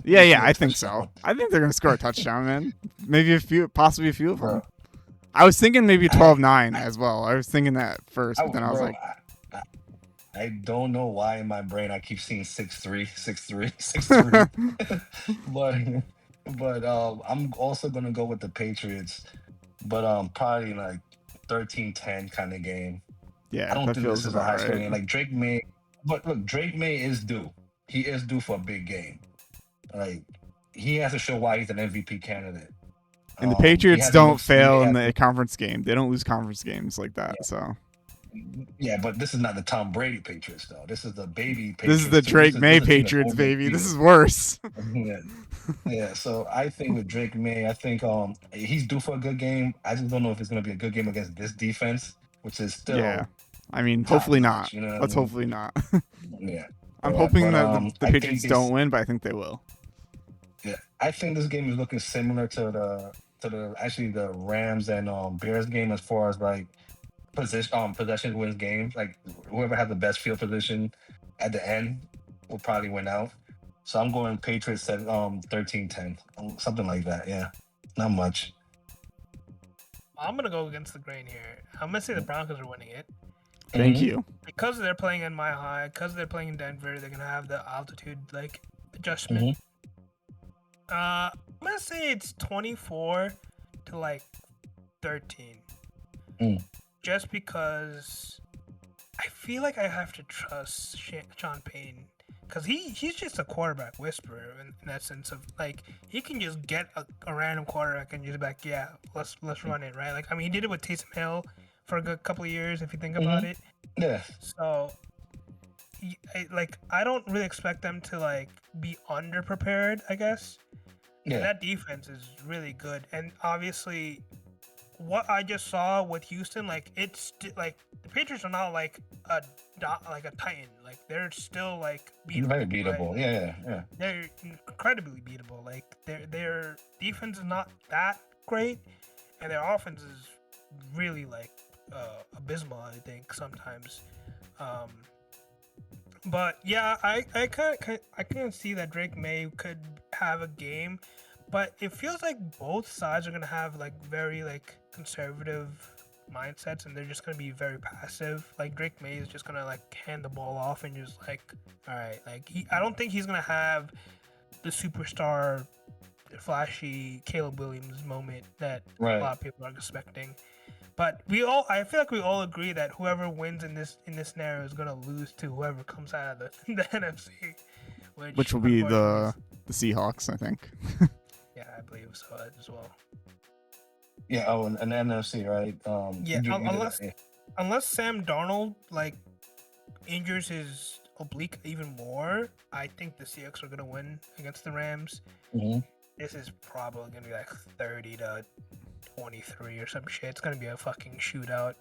Yeah, I think so. I think they're gonna score a touchdown, man. Maybe possibly a few of them. Bro, I was thinking maybe 12-9 as well. I was thinking that first, but then I was bro, like, I don't know why in my brain I keep seeing 6-3, 6-3, 6-3. but I'm also gonna go with the Patriots, but probably like 13-10 kind of game. yeah, I don't that think feels this is a high about scoring right. game. Like Drake May, but look, Drake May is due. He is due for a big game. Like he has to show why he's an MVP candidate. And the He Patriots hasn't don't looked- fail he in hasn't- the conference game. They don't lose conference games like that. So Yeah, but this is not the Tom Brady Patriots though. This is the baby Patriots. this is the too. Drake May this is a team that's Patriots, baby. This overrated. is worse. Yeah. So I think with Drake May, I think he's due for a good game. I just don't know if it's gonna be a good game against this defense, which is still Yeah. I mean, top hopefully notch, not. you know what I Let's mean? hopefully not. Yeah. I'm Yeah, hoping but, that the I think Patriots this- don't win, but I think they will. Yeah, I think this game is looking similar to the Rams and Bears game as far as like possession wins games. Like whoever has the best field position at the end will probably win out. So I'm going Patriots at 13-10, something like that. Yeah, not much. I'm gonna go against the grain here. I'm gonna say the Broncos are winning it Thank Mhm. you. because they're playing in Mile High. Because they're playing in Denver, they're gonna have the altitude like adjustment. I'm gonna say it's 24 to like 13. Mm. Just because I feel like I have to trust Sean Payton because he's just a quarterback whisperer in that sense of like he can just get a random quarterback and just be like, yeah, let's run it, right? Like I mean he did it with Taysom Hill for a good couple of years if you think about it. Yeah, So I don't really expect them to like be underprepared, I guess. And yeah, that defense is really good. And obviously what I just saw with Houston, like it's like the Patriots are not like a Titan. Like they're still like beatable. Very Right? beatable. Like, Yeah. they're incredibly beatable. Like their defense is not that great, and their offense is really like abysmal. I think sometimes. But yeah, I can see that Drake May could have a game, but it feels like both sides are gonna have like very like conservative mindsets, and they're just gonna be very passive. Like Drake May is just gonna like hand the ball off and just like, all right, like I don't think he's gonna have the superstar, flashy Caleb Williams moment that a Right. lot of people are expecting. But I feel like we all agree that whoever wins in this scenario is gonna lose to whoever comes out of the NFC, which will be unfortunately the Seahawks, I think. yeah, I believe so as well. Yeah. Oh, and NFC, right? Yeah, unless Sam Darnold like injures his oblique even more, I think the Seahawks are gonna win against the Rams. Mm-hmm. This is probably gonna be like 30-23 or some shit. It's gonna be a fucking shootout.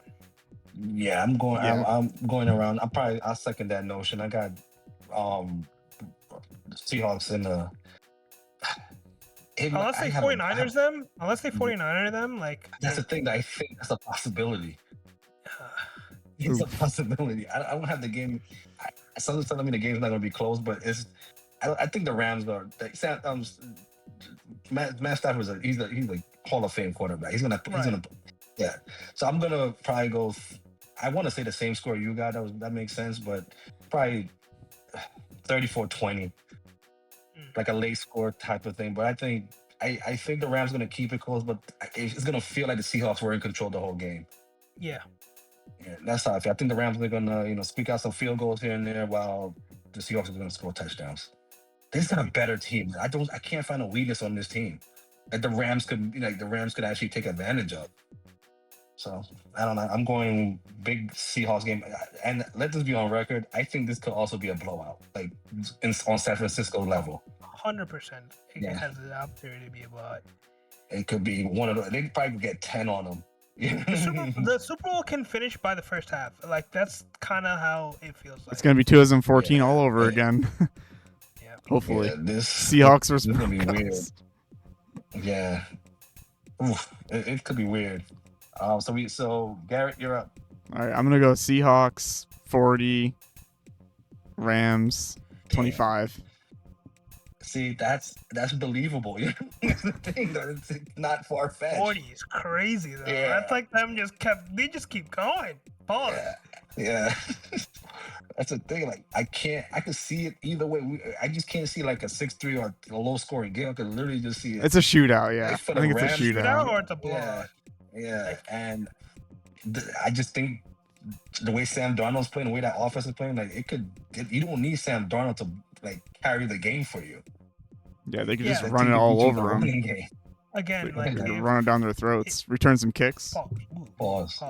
Yeah, I'm going. Yeah. I'm going around. I'll second that notion. I got Seahawks in the. Unless they 49ers them, like that's the thing that I think that's a possibility. It's a possibility. I don't have the game. Someone's telling me the game's not going to be close, but I think the Rams are. Matt Stafford he's like Hall of Fame quarterback. He's gonna. Yeah. So I'm gonna probably go. I want to say the same score you got. That makes sense, but probably 34-20, like a late score type of thing. But I think the Rams gonna keep it close, but it's gonna feel like the Seahawks were in control the whole game. Yeah. Yeah, that's how I feel. I think the Rams are gonna, squeak out some field goals here and there, while the Seahawks are gonna score touchdowns. This is a better team. I can't find a weakness on this team that the Rams could actually take advantage of. So I don't know. I'm going big Seahawks game, and let this be on record. I think this could also be a blowout, like on San Francisco level. 100%. It has the opportunity to be a blowout. It could be one of those. They probably get 10 on them. The Super Bowl can finish by the first half. Like that's kind of how it feels like. It's gonna be 2014 all over again. Yeah. Hopefully. Yeah, this Seahawks versus this is gonna be weird. Broncos. Yeah. Oof, it could be weird. So Garrett, you're up. All right, I'm gonna go Seahawks 40, Rams 25. See, that's believable. That's the thing, though. It's not far fetched. 40 is crazy though. Yeah. That's like them they just keep going. Pause. Yeah. That's the thing. Like I can see it either way. I just can't see like a 6-3 or a low scoring game. I could literally just see it. It's a shootout, yeah. For I the think it's a Rams, shootout. Or it's a blowout. Yeah. And I just think the way Sam Darnold's playing, the way that offense is playing, like you don't need Sam Darnold to like carry the game for you. Yeah, they could just Like, run it all over them. Again, like Run it down their throats. Return some kicks. Pause.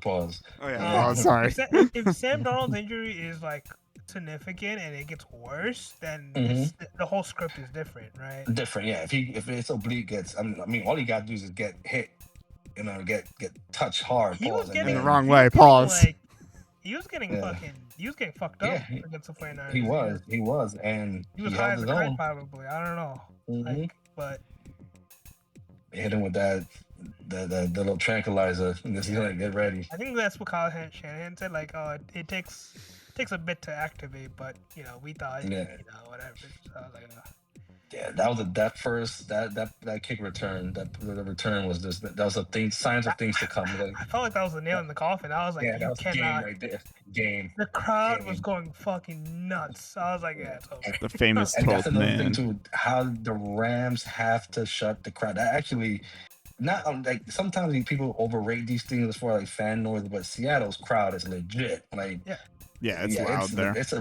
Oh yeah. Sorry. If Sam Darnold's injury is like significant and it gets worse, then the whole script is different, right? Different, yeah. If it's oblique I mean, all you gotta do is get hit, get touched hard. He was getting the wrong way. Pause. He was getting fucked up against the 49ers. He was, and he was high as a kite, probably. I don't know, but they hit him with that the little tranquilizer, and just like get ready. I think that's what Kyle Shanahan said. Like, it takes a bit to activate, but we thought, whatever. So I was like, yeah, that was that kick return. The return was just that was signs of things to come. Like, I felt like that was the nail in the coffin. I was like, that was game right there. Game. The crowd was going fucking nuts. I was like, yeah, it's over. The famous and 12th that's another man. thing too. How the Rams have to shut the crowd. That actually, not like sometimes people overrate these things as far as like fan noise, but Seattle's crowd is legit. Like. Yeah, it's loud there. It's the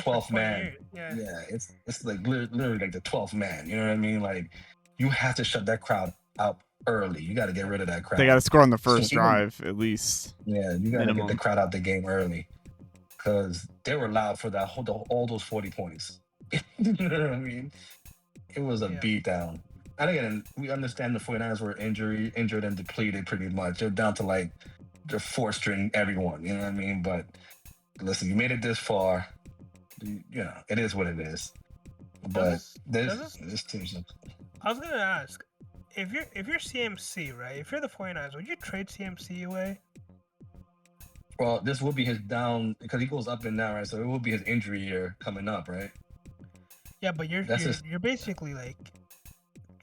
12th man. Yeah, it's like literally like the 12th man. You know what I mean? Like you have to shut that crowd out early. You got to get rid of that crowd. They got to score on the first drive at least. Yeah, you got to get the crowd out the game early because they were loud for all those 40 points. You know what I mean? It was a beatdown. And again, we understand the 49ers were injured and depleted pretty much. They're down to like they're four string everyone. You know what I mean? But listen, you made it this far. You know, it is what it is. But this team's. I was gonna ask, if you're CMC, right? If you're the 49ers, would you trade CMC away? Well, this will be his down because he goes up and down, right? So it will be his injury year coming up, right? Yeah, but you're basically like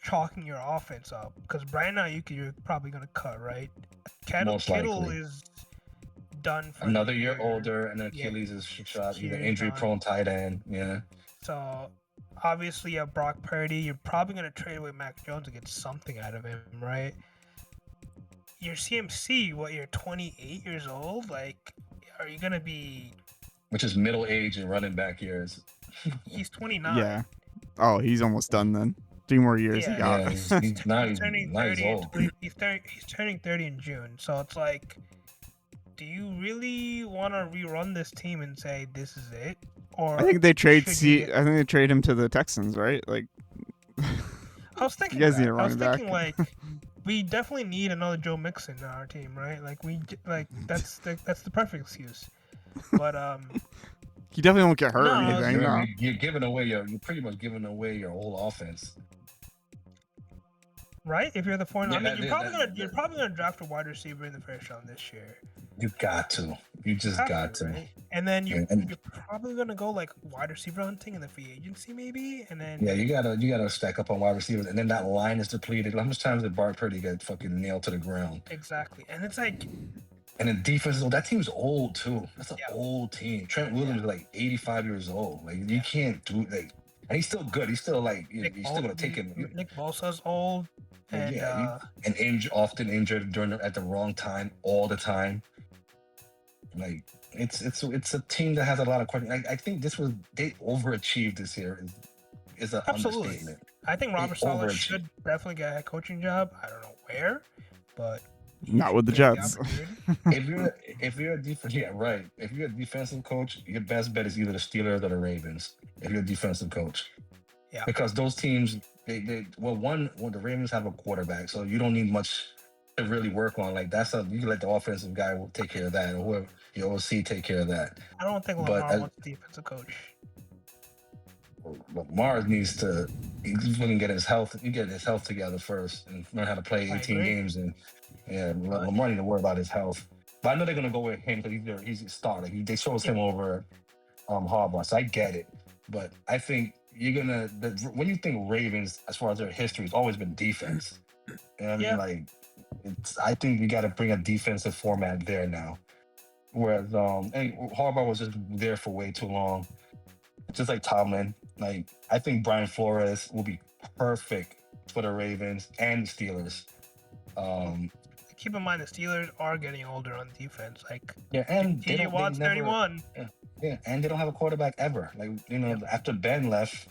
chalking your offense up because Brian Ayuk you're probably gonna cut, right? Kittle is done for another year older, and Achilles is shot. He's an injury-prone tight end. Yeah. So obviously, you have Brock Purdy. You're probably gonna trade away Mac Jones to get something out of him, right? Your CMC, you're 28 years old. Like, are you gonna be? Which is middle age in running back years. He's 29. Yeah. Oh, he's almost done then. 3 more years. Yeah, he's turning 30. He's turning 30 in June. So it's like, do you really want to rerun this team and say this is it? Or I think they trade him to the Texans, right? Like, I was thinking. You guys need a running back. Like, we definitely need another Joe Mixon on our team, right? Like that's the perfect excuse. But he definitely won't get hurt or anything. You're pretty much giving away your whole offense. Right? If you're the 49ers, you're probably gonna draft a wide receiver in the first round this year. You got to. You just got to. Right? And then you're probably gonna go like wide receiver hunting in the free agency, maybe. And then you gotta stack up on wide receivers, and then that line is depleted. How much times did Brock Purdy get fucking nailed to the ground? Exactly, and it's like. And then defense, that team's old too. That's an old team. Trent Williams is like 85 years old. Like you can't do and he's still good. He's still like you're still gonna take him. Nick Bosa's old. And often injured at the wrong time all the time. Like it's a team that has a lot of questions. I think they overachieved this year is an understatement. I think Robert Saleh should definitely get a head coaching job. I don't know where, but not with the Jets. If you're a If you're a defensive coach, your best bet is either the Steelers or the Ravens. If you're a defensive coach, because those teams. The Ravens have a quarterback, so you don't need much to really work on. Like you can let the offensive guy take care of that, or whoever your OC take care of that. I don't think Lamar wants a defensive coach. Lamar needs to get his health together first and learn how to play 18 games. And Lamar need to worry about his health. But I know they're gonna go with him because he's a starter. They chose him over Harbaugh, so I get it. But I think. When you think Ravens, as far as their history, it's always been defense. You know what I mean? I think you got to bring a defensive format there now. Whereas Harbaugh was just there for way too long. Just like Tomlin. Like I think Brian Flores will be perfect for the Ravens and the Steelers. Keep in mind the Steelers are getting older on defense. And T.J. Watt's 31. Yeah, and they don't have a quarterback ever. After Ben left,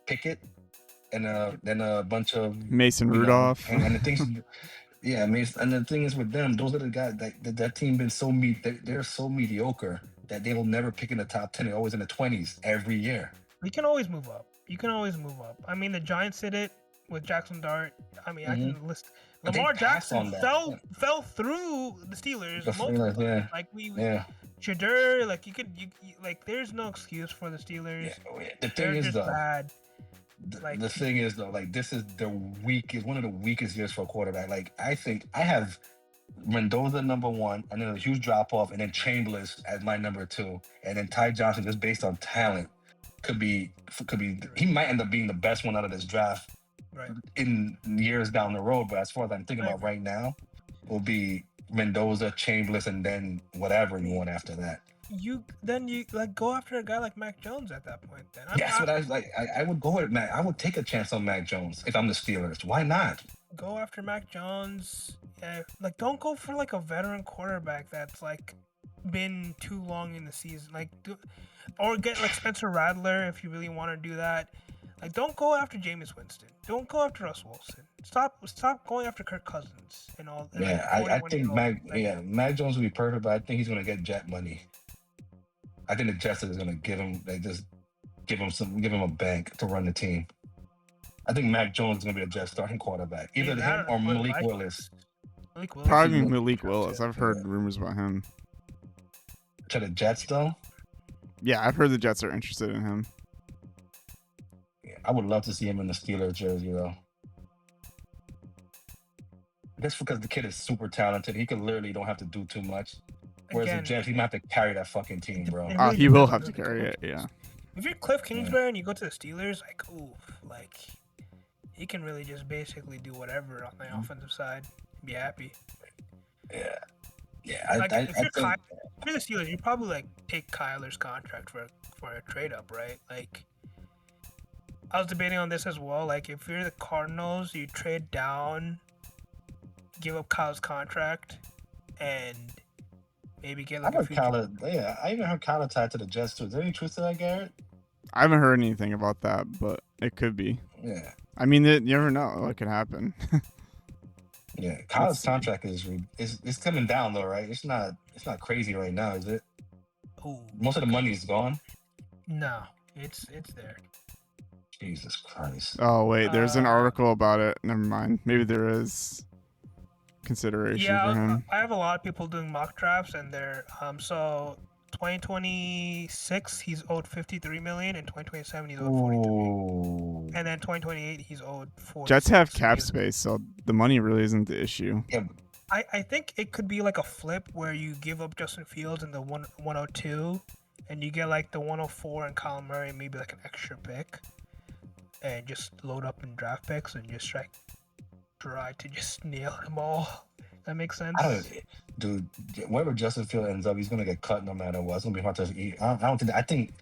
Pickett, and then a bunch of Mason Rudolph, and the things. Mason. And the thing is with them, those are the guys that team been so they're so mediocre that they will never pick in the top 10. They're always in the 20s every year. We can always move up. You can always move up. I mean, the Giants did it with Jackson Dart. I mean, I can list. Lamar Jackson fell through the Steelers. Shadur, there's no excuse for the Steelers. The thing is though, bad. The thing is though, this is one of the weakest years for a quarterback. I think I have Mendoza number 1, and then a huge drop off, and then Chambliss as my number 2, and then Ty Johnson just based on talent could be. He might end up being the best one out of this draft in years down the road. But as far as I'm thinking about right now, will be Mendoza, Chambliss, and then whatever you want after that. You go after a guy like Mac Jones at that point. Then that's what I was like. I would go with Mac. I would take a chance on Mac Jones if I'm the Steelers. Why not? Go after Mac Jones. Don't go for a veteran quarterback that's been too long in the season. Or get Spencer Rattler if you really want to do that. Don't go after Jameis Winston. Don't go after Russ Wilson. Stop going after Kirk Cousins and all. I think Mac Jones would be perfect, but I think he's gonna get jet money. I think the Jets is gonna give him a bank to run the team. I think Mac Jones is gonna be a Jets starting quarterback. Either Either him that or or the Malik Vikings. Willis. Malik Willis. Probably Yeah. Malik Willis. I've heard Yeah. rumors about him. To the Jets though. Yeah, I've heard the Jets are interested in him. Yeah, I would love to see him in the Steelers jersey though. Just because the kid is super talented, he could literally don't have to do too much. Whereas the Again, Jets, he might have to carry that fucking team, bro. it really He will depends on have who to the carry coach it. Yeah. is. If you're Cliff Kingsbury and you go to the Steelers, like, oof, like, he can really just basically do whatever on the offensive side. Be happy. Yeah. Yeah, Like, I if you're think the Steelers, you probably like take Kyler's contract for a trade up, right? Like, I was debating on this as well. Like, if you're the Cardinals, you trade down, give up Kyle's contract, and maybe get I like a heard future. Kyler. Yeah, I even heard Kyler tied to the Jets too. Is there any truth to that, Garrett? I haven't heard anything about that, but it could be. Yeah. I mean, you never know what could happen. Yeah, Let's Kyle's see. contract is coming down though, right? It's not crazy right now, is it? Ooh, Most of the money is gone. no, it's there. Jesus Christ. Oh wait, there's an Uh, article about it. Never mind. Maybe there is consideration for Yeah, him. I have a lot of people doing mock drafts, and they're so 2026 he's owed 53 million, and 2027 he's owed 42 million, Ooh. and then 2028 he's owed 40. Jets have cap space, so the money really isn't the issue. Yeah, I think it could be like a flip where you give up Justin Fields in the 102, and you get like the 104 and Kyler Murray, and maybe like an extra pick, and just load up in draft picks and just try to just nail them all. That makes sense. dude, wherever Justin Field ends up, he's gonna get cut no matter what. It's gonna be hard to eat. I don't think. I think,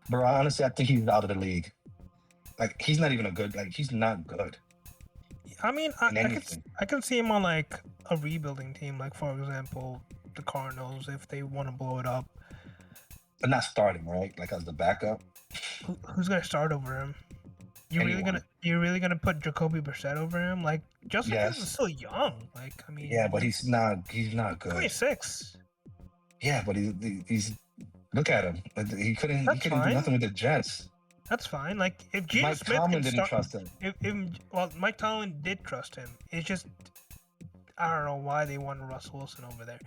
bro. Honestly, I think he's out of the league. Like he's not even a good. Like he's not good. I mean, in anything. I can see him on like a rebuilding team, like for example, the Cardinals, if they want to blow it up. But not starting, right? Like as the backup. Who's gonna start over him? You're really gonna put Jacoby Brissett over him? Like Justin Fields is still young. Like I mean, Yeah, but he's not good. 26. Yeah, but he's look at him. Like, he couldn't do nothing with the Jets. That's fine. Like if Geno Mike Smith Tomlin can didn't start, trust him. well, Mike Tomlin did trust him. It's just I don't know why they wanted Russ Wilson over there.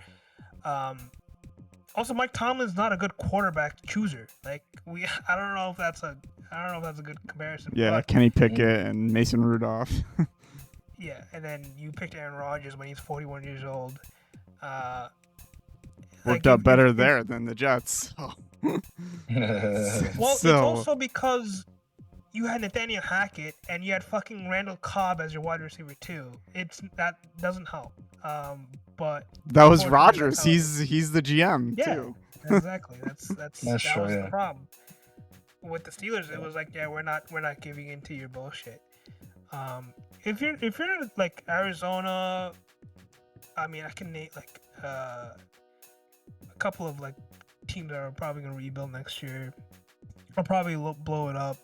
Also, Mike Tomlin's not a good quarterback chooser. Like I don't know if that's a good comparison. Yeah, but, Kenny Pickett and Mason Rudolph. yeah, and then you picked Aaron Rodgers when he's 41 years old. Worked out better there than the Jets. Oh. Well, it's also because you had Nathaniel Hackett and you had fucking Randall Cobb as your wide receiver too. That doesn't help. But that was Rodgers. He's the GM too. Exactly. That was true, the problem. With the Steelers, it was like, yeah, we're not giving into your bullshit. If you're like Arizona, I mean, I can name like a couple of like teams that are probably gonna rebuild next year. I'll probably blow it up.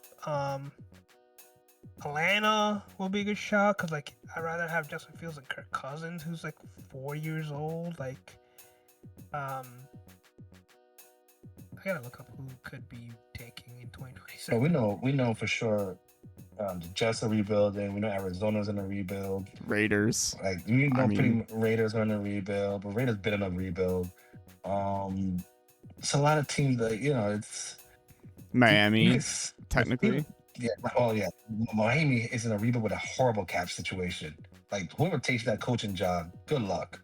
Atlanta will be a good shot because like I'd rather have Justin Fields than Kirk Cousins, who's like 4 years old. Like, I gotta look up who could be taking in 2027. We know for sure. The Jets are rebuilding. We know Arizona's in a rebuild. Raiders. Like we know, Raiders are in a rebuild, but Raiders been in a rebuild. It's a lot of teams that it's Miami, technically. Yeah. Oh yeah. Miami is in a rebuild with a horrible cap situation. Like whoever takes that coaching job, good luck.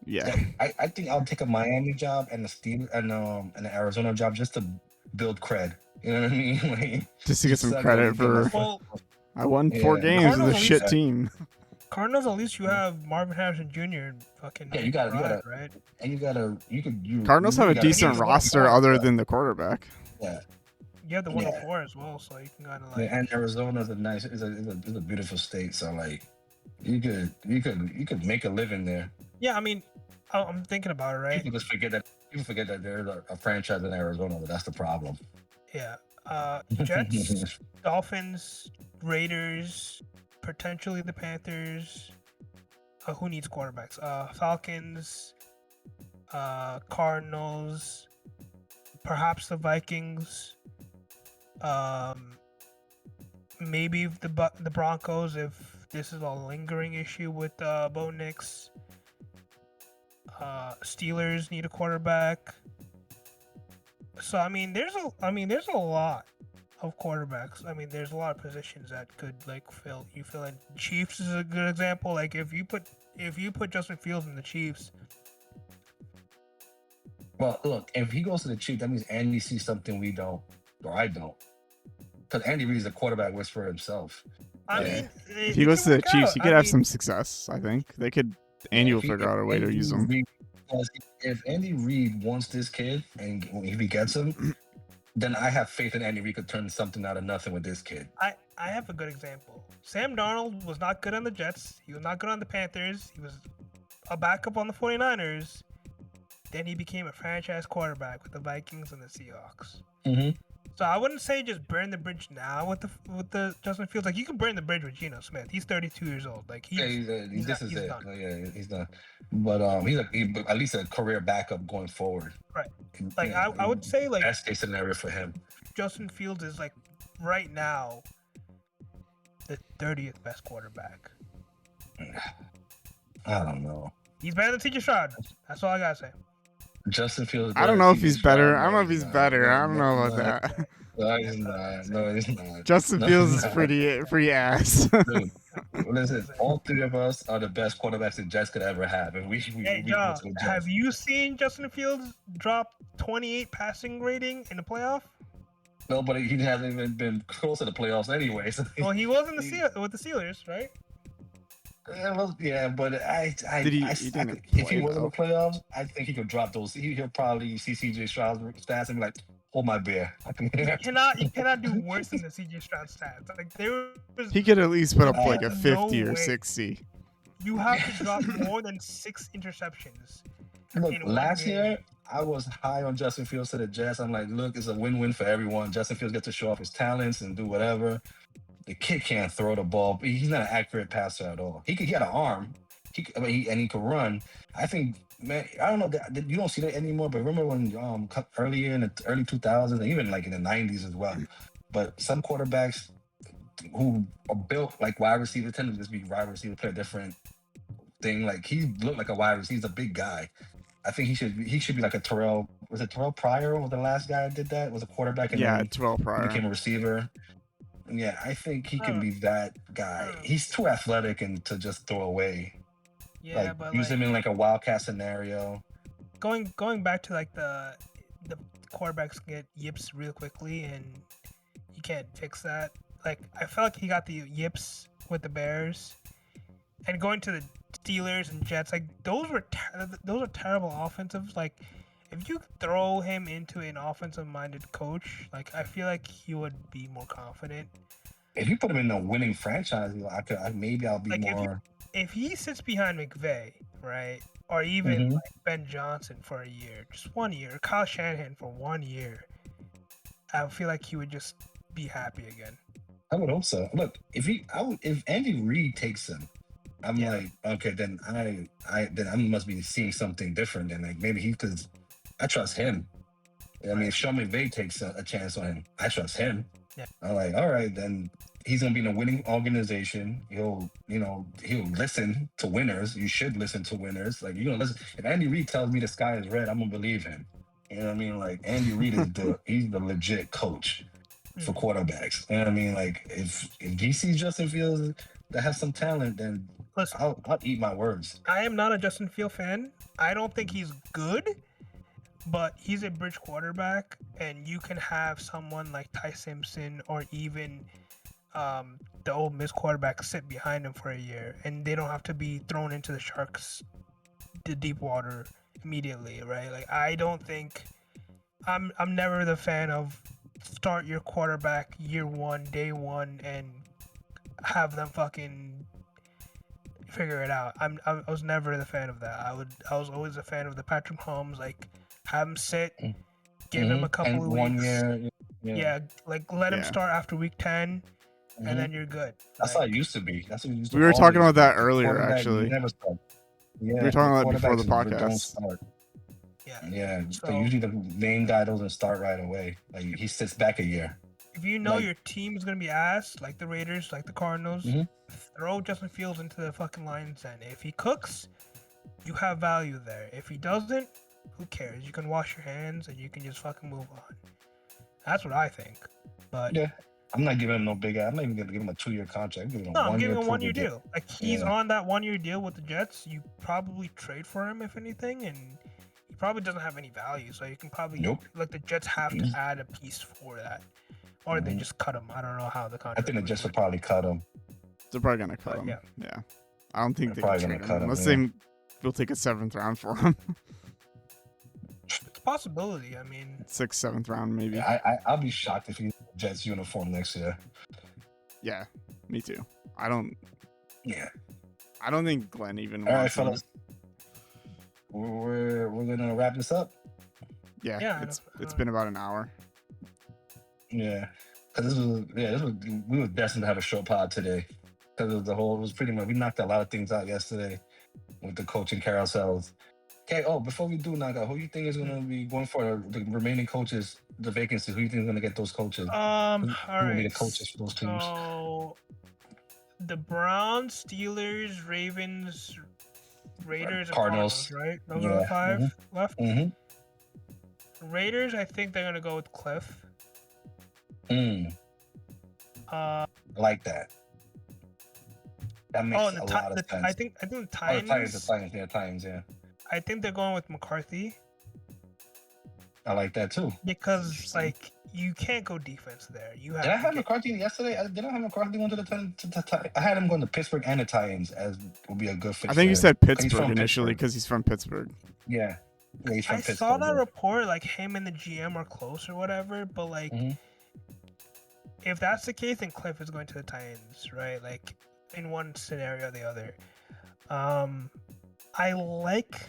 Yeah. I think I'll take a Miami job and an Arizona job just to build cred. You know what I mean? Like, just to get some credit for. I won 4 games with a shit team. Cardinals, at least you have Marvin Harrison Jr. and fucking. Yeah, you got right. And Cardinals have a decent roster other than the quarterback. Yeah. You have the 104 as well, so you can kind of like. Yeah, and Arizona is a beautiful state, so like you could make a living there. Yeah, I mean, I'm thinking about it, right? People forget that there's a franchise in Arizona, but that's the problem. Yeah. Jets, Dolphins, Raiders, potentially the Panthers. Who needs quarterbacks? Falcons, Cardinals, perhaps the Vikings. maybe if the Broncos, if this is a lingering issue with Bo Nix, Steelers need a quarterback. So there's a lot of quarterbacks. There's a lot of positions that could like fill in. Chiefs is a good example. Like if you put Justin Fields in the Chiefs. Well, look, if he goes to the Chiefs, that means Andy sees something we don't, or I don't. Because Andy Reid's a quarterback whisperer himself. If he goes to the Chiefs, he could have some success. I think they could. Andy will figure out a way to use him. If Andy Reid wants this kid, and if he gets him, then I have faith in Andy Reid could turn something out of nothing with this kid. I have a good example. Sam Darnold was not good on the Jets. He was not good on the Panthers. He was a backup on the 49ers. Then he became a franchise quarterback with the Vikings and the Seahawks. Mm-hmm. So I wouldn't say just burn the bridge now with the Justin Fields. Like you can burn the bridge with Geno Smith. He's 32 years old. Like he's done. Yeah, he's done. But he's at least a career backup going forward. Right. Like I would say like best case scenario for him. Justin Fields is like right now the 30th best quarterback. I don't know. He's better than TJ Stroud. That's all I gotta say. Justin Fields. I don't know if he's better. I don't know if he's better. I don't know about that. No, he's not. No, he's not. Justin Fields is pretty ass. Dude, listen, all three of us are the best quarterbacks the Jets could ever have. And have you seen Justin Fields drop 28 passing rating in the playoff? No, but he hasn't even been close to the playoffs anyway. So well, he was with the Steelers, right? Yeah, but if he was in the playoffs, I think he could drop those. He'll probably see CJ Stroud's stats and be like, "Hold my beer." You cannot do worse than the CJ Stroud stats. Like he could at least put up like a 50 or 60. You have to drop more than 6 interceptions. Look, last year I was high on Justin Fields to the Jets. I'm like, look, it's a win-win for everyone. Justin Fields gets to show off his talents and do whatever. The kid can't throw the ball. He's not an accurate passer at all. He had an arm. He could run. I think, man, I don't know. You don't see that anymore. But remember when earlier in the early 2000s, and even like in the 90s as well. But some quarterbacks who are built like wide receiver tend to just be wide receiver, play a different thing. Like he looked like a wide receiver. He's a big guy. I think he should be like a Terrell. Was it Terrell Pryor? Was the last guy that did that? Was a quarterback and Terrell Pryor became a receiver. Yeah, I think he can be that guy. He's too athletic and to just throw away. Yeah, but use him in like a wildcat scenario. Going back to like the quarterbacks get yips real quickly, and you can't fix that. Like I felt like he got the yips with the Bears, and going to the Steelers and Jets. Like those are terrible offensives. Like if you throw him into an offensive-minded coach, like I feel like he would be more confident. If you put him in a winning franchise, maybe I'll be like more. If he sits behind McVay, right, or even like Ben Johnson for a year, just 1 year, Kyle Shanahan for 1 year, I feel like he would just be happy again. I would hope so. Look, if Andy Reid takes him, I'm like, okay, then I must be seeing something different, and like maybe he could. I trust him. I mean, if Sean McVay takes a chance on him, I trust him. Yeah. I'm like, all right, then he's gonna be in a winning organization. He'll listen to winners. You should listen to winners. Like you're gonna listen. If Andy Reid tells me the sky is red, I'm gonna believe him. You know what I mean? Like Andy Reid is he's the legit coach for quarterbacks. You know what I mean? Like if he sees Justin Fields that has some talent, then listen, I'll eat my words. I am not a Justin Fields fan. I don't think he's good. But he's a bridge quarterback, and you can have someone like Ty Simpson or even the Ole Miss quarterback sit behind him for a year, and they don't have to be thrown into the deep water immediately, right? Like I don't think I'm never the fan of start your quarterback year one, day one, and have them fucking figure it out. I was never the fan of that. I was always a fan of the Patrick Mahomes, like. Have him sit, give him a couple of weeks. 1 year. Yeah, like let him start after week 10, and then you're good. That's how it used to be. That's what it used to We were talking about that earlier, actually. We were talking about that before the podcast. Yeah. So usually the main guy doesn't start right away. Like he sits back a year. If you know Like, your team is gonna be ass, like the Raiders, like the Cardinals, Mhm. throw Justin Fields into the fucking Lions. And if he cooks, you have value there. If he doesn't, who cares? You can wash your hands and you can just fucking move on. That's what I think. But yeah, I'm not giving him no big. I'm not even gonna give him a 2-year contract. I'm giving him no, a I'm 1 giving year him a proven 1-year deal. deal. Like he's Yeah. on that 1-year deal with the Jets. You probably trade for him if anything, and he probably doesn't have any value. So you can probably Nope. like the Jets have to add a piece for that, or they Mhm. just cut him. I don't know how the I contract. think the would Jets will work. probably cut him. They're probably gonna cut But him. yeah. Yeah. I don't think They're they can probably gonna trade him cut him, unless yeah. they will take a 7th round for him. It's a possibility. I mean, 6th, 7th round maybe. Yeah, I'll be shocked if he's in a Jets uniform next year. Yeah, me too. I don't Yeah. think Glenn even All right, wants him. fellas. We're gonna wrap this up. Yeah, Yeah, it's been about an hour. Yeah, because we were destined to have a short pod today. Because it was pretty much, we knocked a lot of things out yesterday with the coaching carousels. Okay, before we do knock out, who you think is gonna be going for the remaining coaches, the vacancies? Who you think is gonna get those coaches? all Who will be right. the coaches for those teams? So the Browns, Steelers, Ravens, Raiders, and Cardinals. Cardinals, right? Those are Yeah, the 5 left. Raiders, I think they're gonna go with Cliff. I like that. That makes and a lot of sense. I think the Oh, the Titans. Titans, yeah. I think they're going with McCarthy I like that too. because Interesting. like you can't go defense there. You have Did I to have get- McCarthy yesterday? Did I have McCarthy going to the Titans? I had him going to Pittsburgh and the Titans as would be a good fit. I think you for said him. 'Cause he's Pittsburgh from initially Pittsburgh. because he's from Pittsburgh. Yeah, he's from I Pittsburgh. saw that yeah. report like him and the GM are close or whatever, but like Mhm. if that's the case, then Cliff is going to the Titans, right? Like in one scenario or the other. I like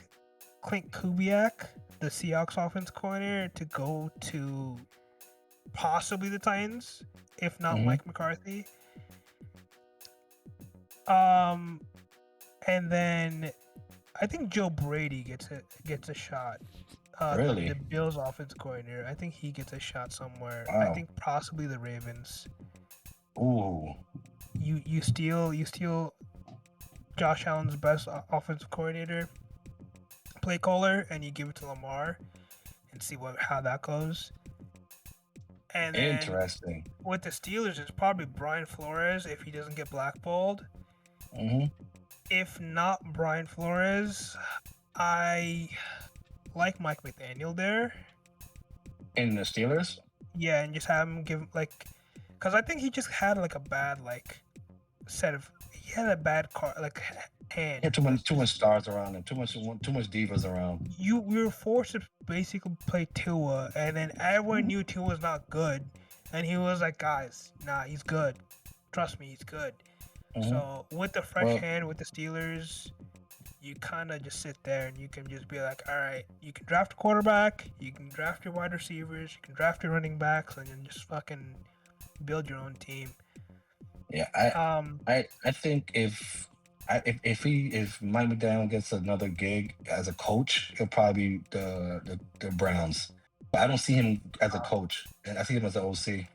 Clint Kubiak, the Seahawks offense coordinator, to go to possibly the Titans, if not Mhm. Mike McCarthy. And then I think Joe Brady gets a shot. Really? The Bills offense coordinator. I think he gets a shot somewhere. Wow. I think possibly the Ravens. Ooh. You steal Josh Allen's best offensive coordinator, play caller, and you give it to Lamar, and see how that goes. And then Interesting. with the Steelers, it's probably Brian Flores if he doesn't get blackballed. Mhm. If not Brian Flores, I like Mike McDaniel there. In the Steelers? Yeah, and just have him give because I think he just had like a bad he had a bad hand. He had too much stars around him. Too much divas around. We were forced to basically play Tua, and then everyone knew Tua was not good, and he was like, guys, nah, he's good. Trust me, he's good. Mhm. So with the fresh hand with the Steelers, you kind of just sit there and you can just be like, all right, you can draft a quarterback, you can draft your wide receivers, you can draft your running backs, and then just fucking build your own team. Yeah, I think if Mike McDaniel gets another gig as a coach, he'll probably be the Browns. But I don't see him as a coach. I see him as an OC.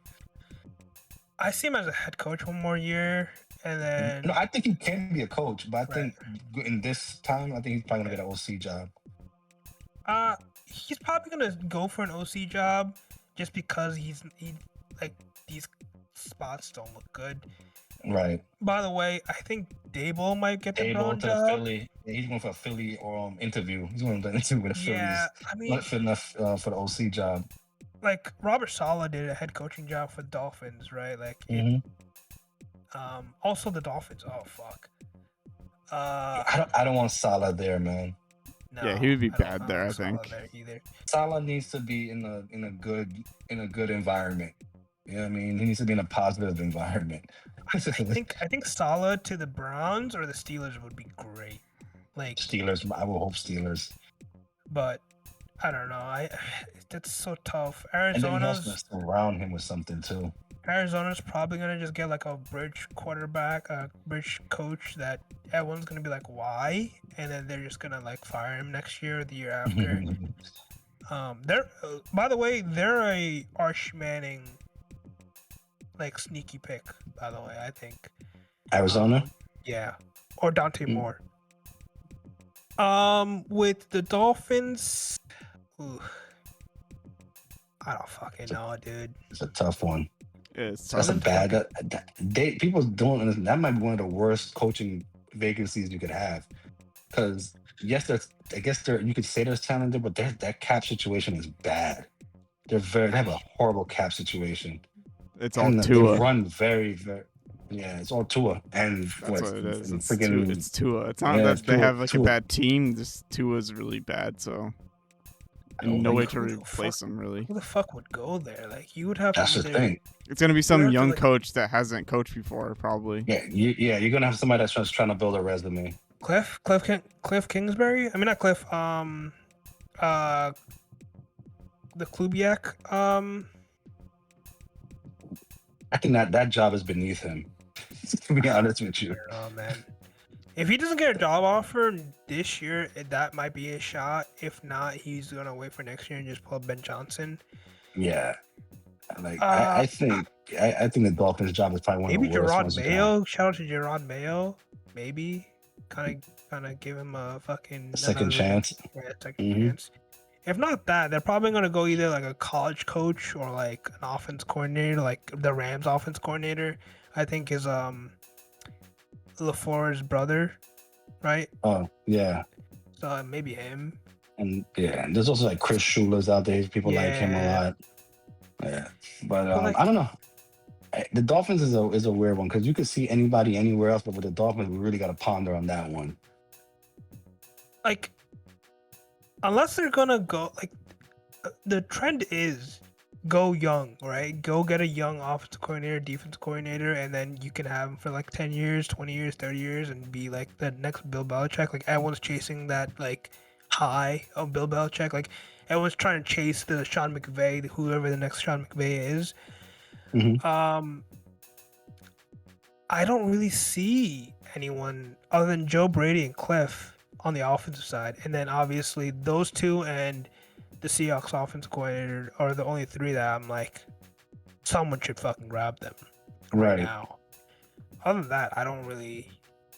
I see him as a head coach one more year, and then No, I think he can be a coach, but I Right. think in this time, I think he's probably gonna get an OC job. he's probably gonna go for an OC job just because these spots don't look good. Right. By the way, I think Dable might get the Dable Brown to the job. Philly. Yeah, he's going for a Philly interview. He's going to interview with the Yeah, Phillies. I mean, Not fit enough for the OC job. like Robert Saleh did a head coaching job for the Dolphins, right? Like, also the Dolphins. Oh fuck. I don't want Salah there, man. No, Yeah, he would be I don't bad there, I want Saleh think. there either. Salah needs to be in a good environment. You know what I mean? He needs to be in a positive environment. I think Saleh to the Browns or the Steelers would be great. Like Steelers, I will hope Steelers. But I don't know. That's so tough. And then he Arizona's also surround him with something too. Arizona's probably gonna just get like a bridge quarterback, a bridge coach that everyone's gonna be like, why? And then they're just gonna like fire him next year or the year after. They're by the way, they're a Arch Manning like sneaky pick, by the way. I think Arizona. yeah, or Dante Mm. Moore. With the Dolphins, ooh, I don't fucking know, dude. It's a tough one. It's That's tough. a bad. People don't understand. That might be one of the worst coaching vacancies you could have. Because yes, I guess you could say there's talent there, but that cap situation is bad. They have a horrible cap situation. It's all And they Tua. run very, very. Yeah, it's all Tua, and That's what it is. It's freaking. It's Tua. It's not Yeah, that it's they Tua- have like Tua. a bad team. Just Tua's really bad, so and no way to Who the replace him really. Who the fuck would go there? Like you would have That's to the either thing. It's gonna be some have to, young like- coach that hasn't coached before, probably. Yeah, you're gonna have somebody that's just trying to build a resume. Cliff Kingsbury. I mean not Cliff. The Klubiak. I think that job is beneath him. To be honest with you. Oh man, if he doesn't get a job offer this year, that might be a shot. If not, he's gonna wait for next year and just pull Ben Johnson. Yeah, like I think the Dolphins' job is probably one Maybe of the worst Gerard ones you can Mayo. Shout out to Gerard Mayo. Maybe kind of give him a fucking second chance. Yeah, second Mhm. chance. If not that, they're probably gonna go either like a college coach or like an offense coordinator, like the Rams offense coordinator. I think is LaFleur's brother, right? Oh yeah, So maybe him. and there's also like Chris Shula's out there. People like him a Yeah. lot. Yeah, but like- I don't know. The Dolphins is a weird one because you could see anybody anywhere else, but with the Dolphins, we really got to ponder on that one. Like, unless they're gonna go like, the trend is go young, right? Go get a young offensive coordinator, defense coordinator, and then you can have him for like 10 years, 20 years, 30 years, and be like the next Bill Belichick. Like everyone's chasing that like high of Bill Belichick. Like everyone's trying to chase the Sean McVay, whoever the next Sean McVay is. Mhm. I don't really see anyone other than Joe Brady and Cliff on the offensive side, and then obviously those two and the Seahawks offense coordinator are the only three that I'm like, someone should fucking grab them Right. now. Other than that, I'm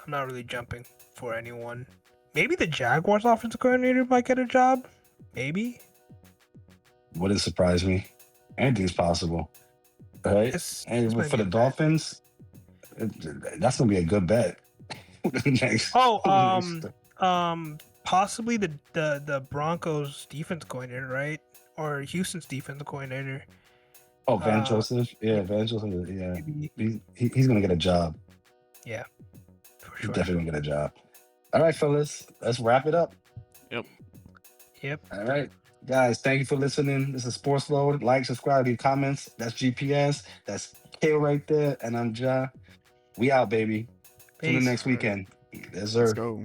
not really jumping for anyone. Maybe the Jaguars offensive coordinator might get a job. Maybe. Wouldn't surprise me. Anything's possible. Right? It's And might for be the a bet. Dolphins, that's gonna be a good bet. Next- Possibly the Broncos defense coordinator, right? Or Houston's defense coordinator. Oh, Van Joseph. Yeah, Van Joseph. Yeah, Maybe. he's gonna get a job. For He's sure. definitely gonna get a job. All right, fellas, let's wrap it up. Yep. All right, guys, thank you for listening. This is Sportsload. Like, subscribe, leave comments. That's GPS. That's K right there, and I'm Ja. We out, baby. Tune in Peace. next weekend. Yes, Let's sir. go.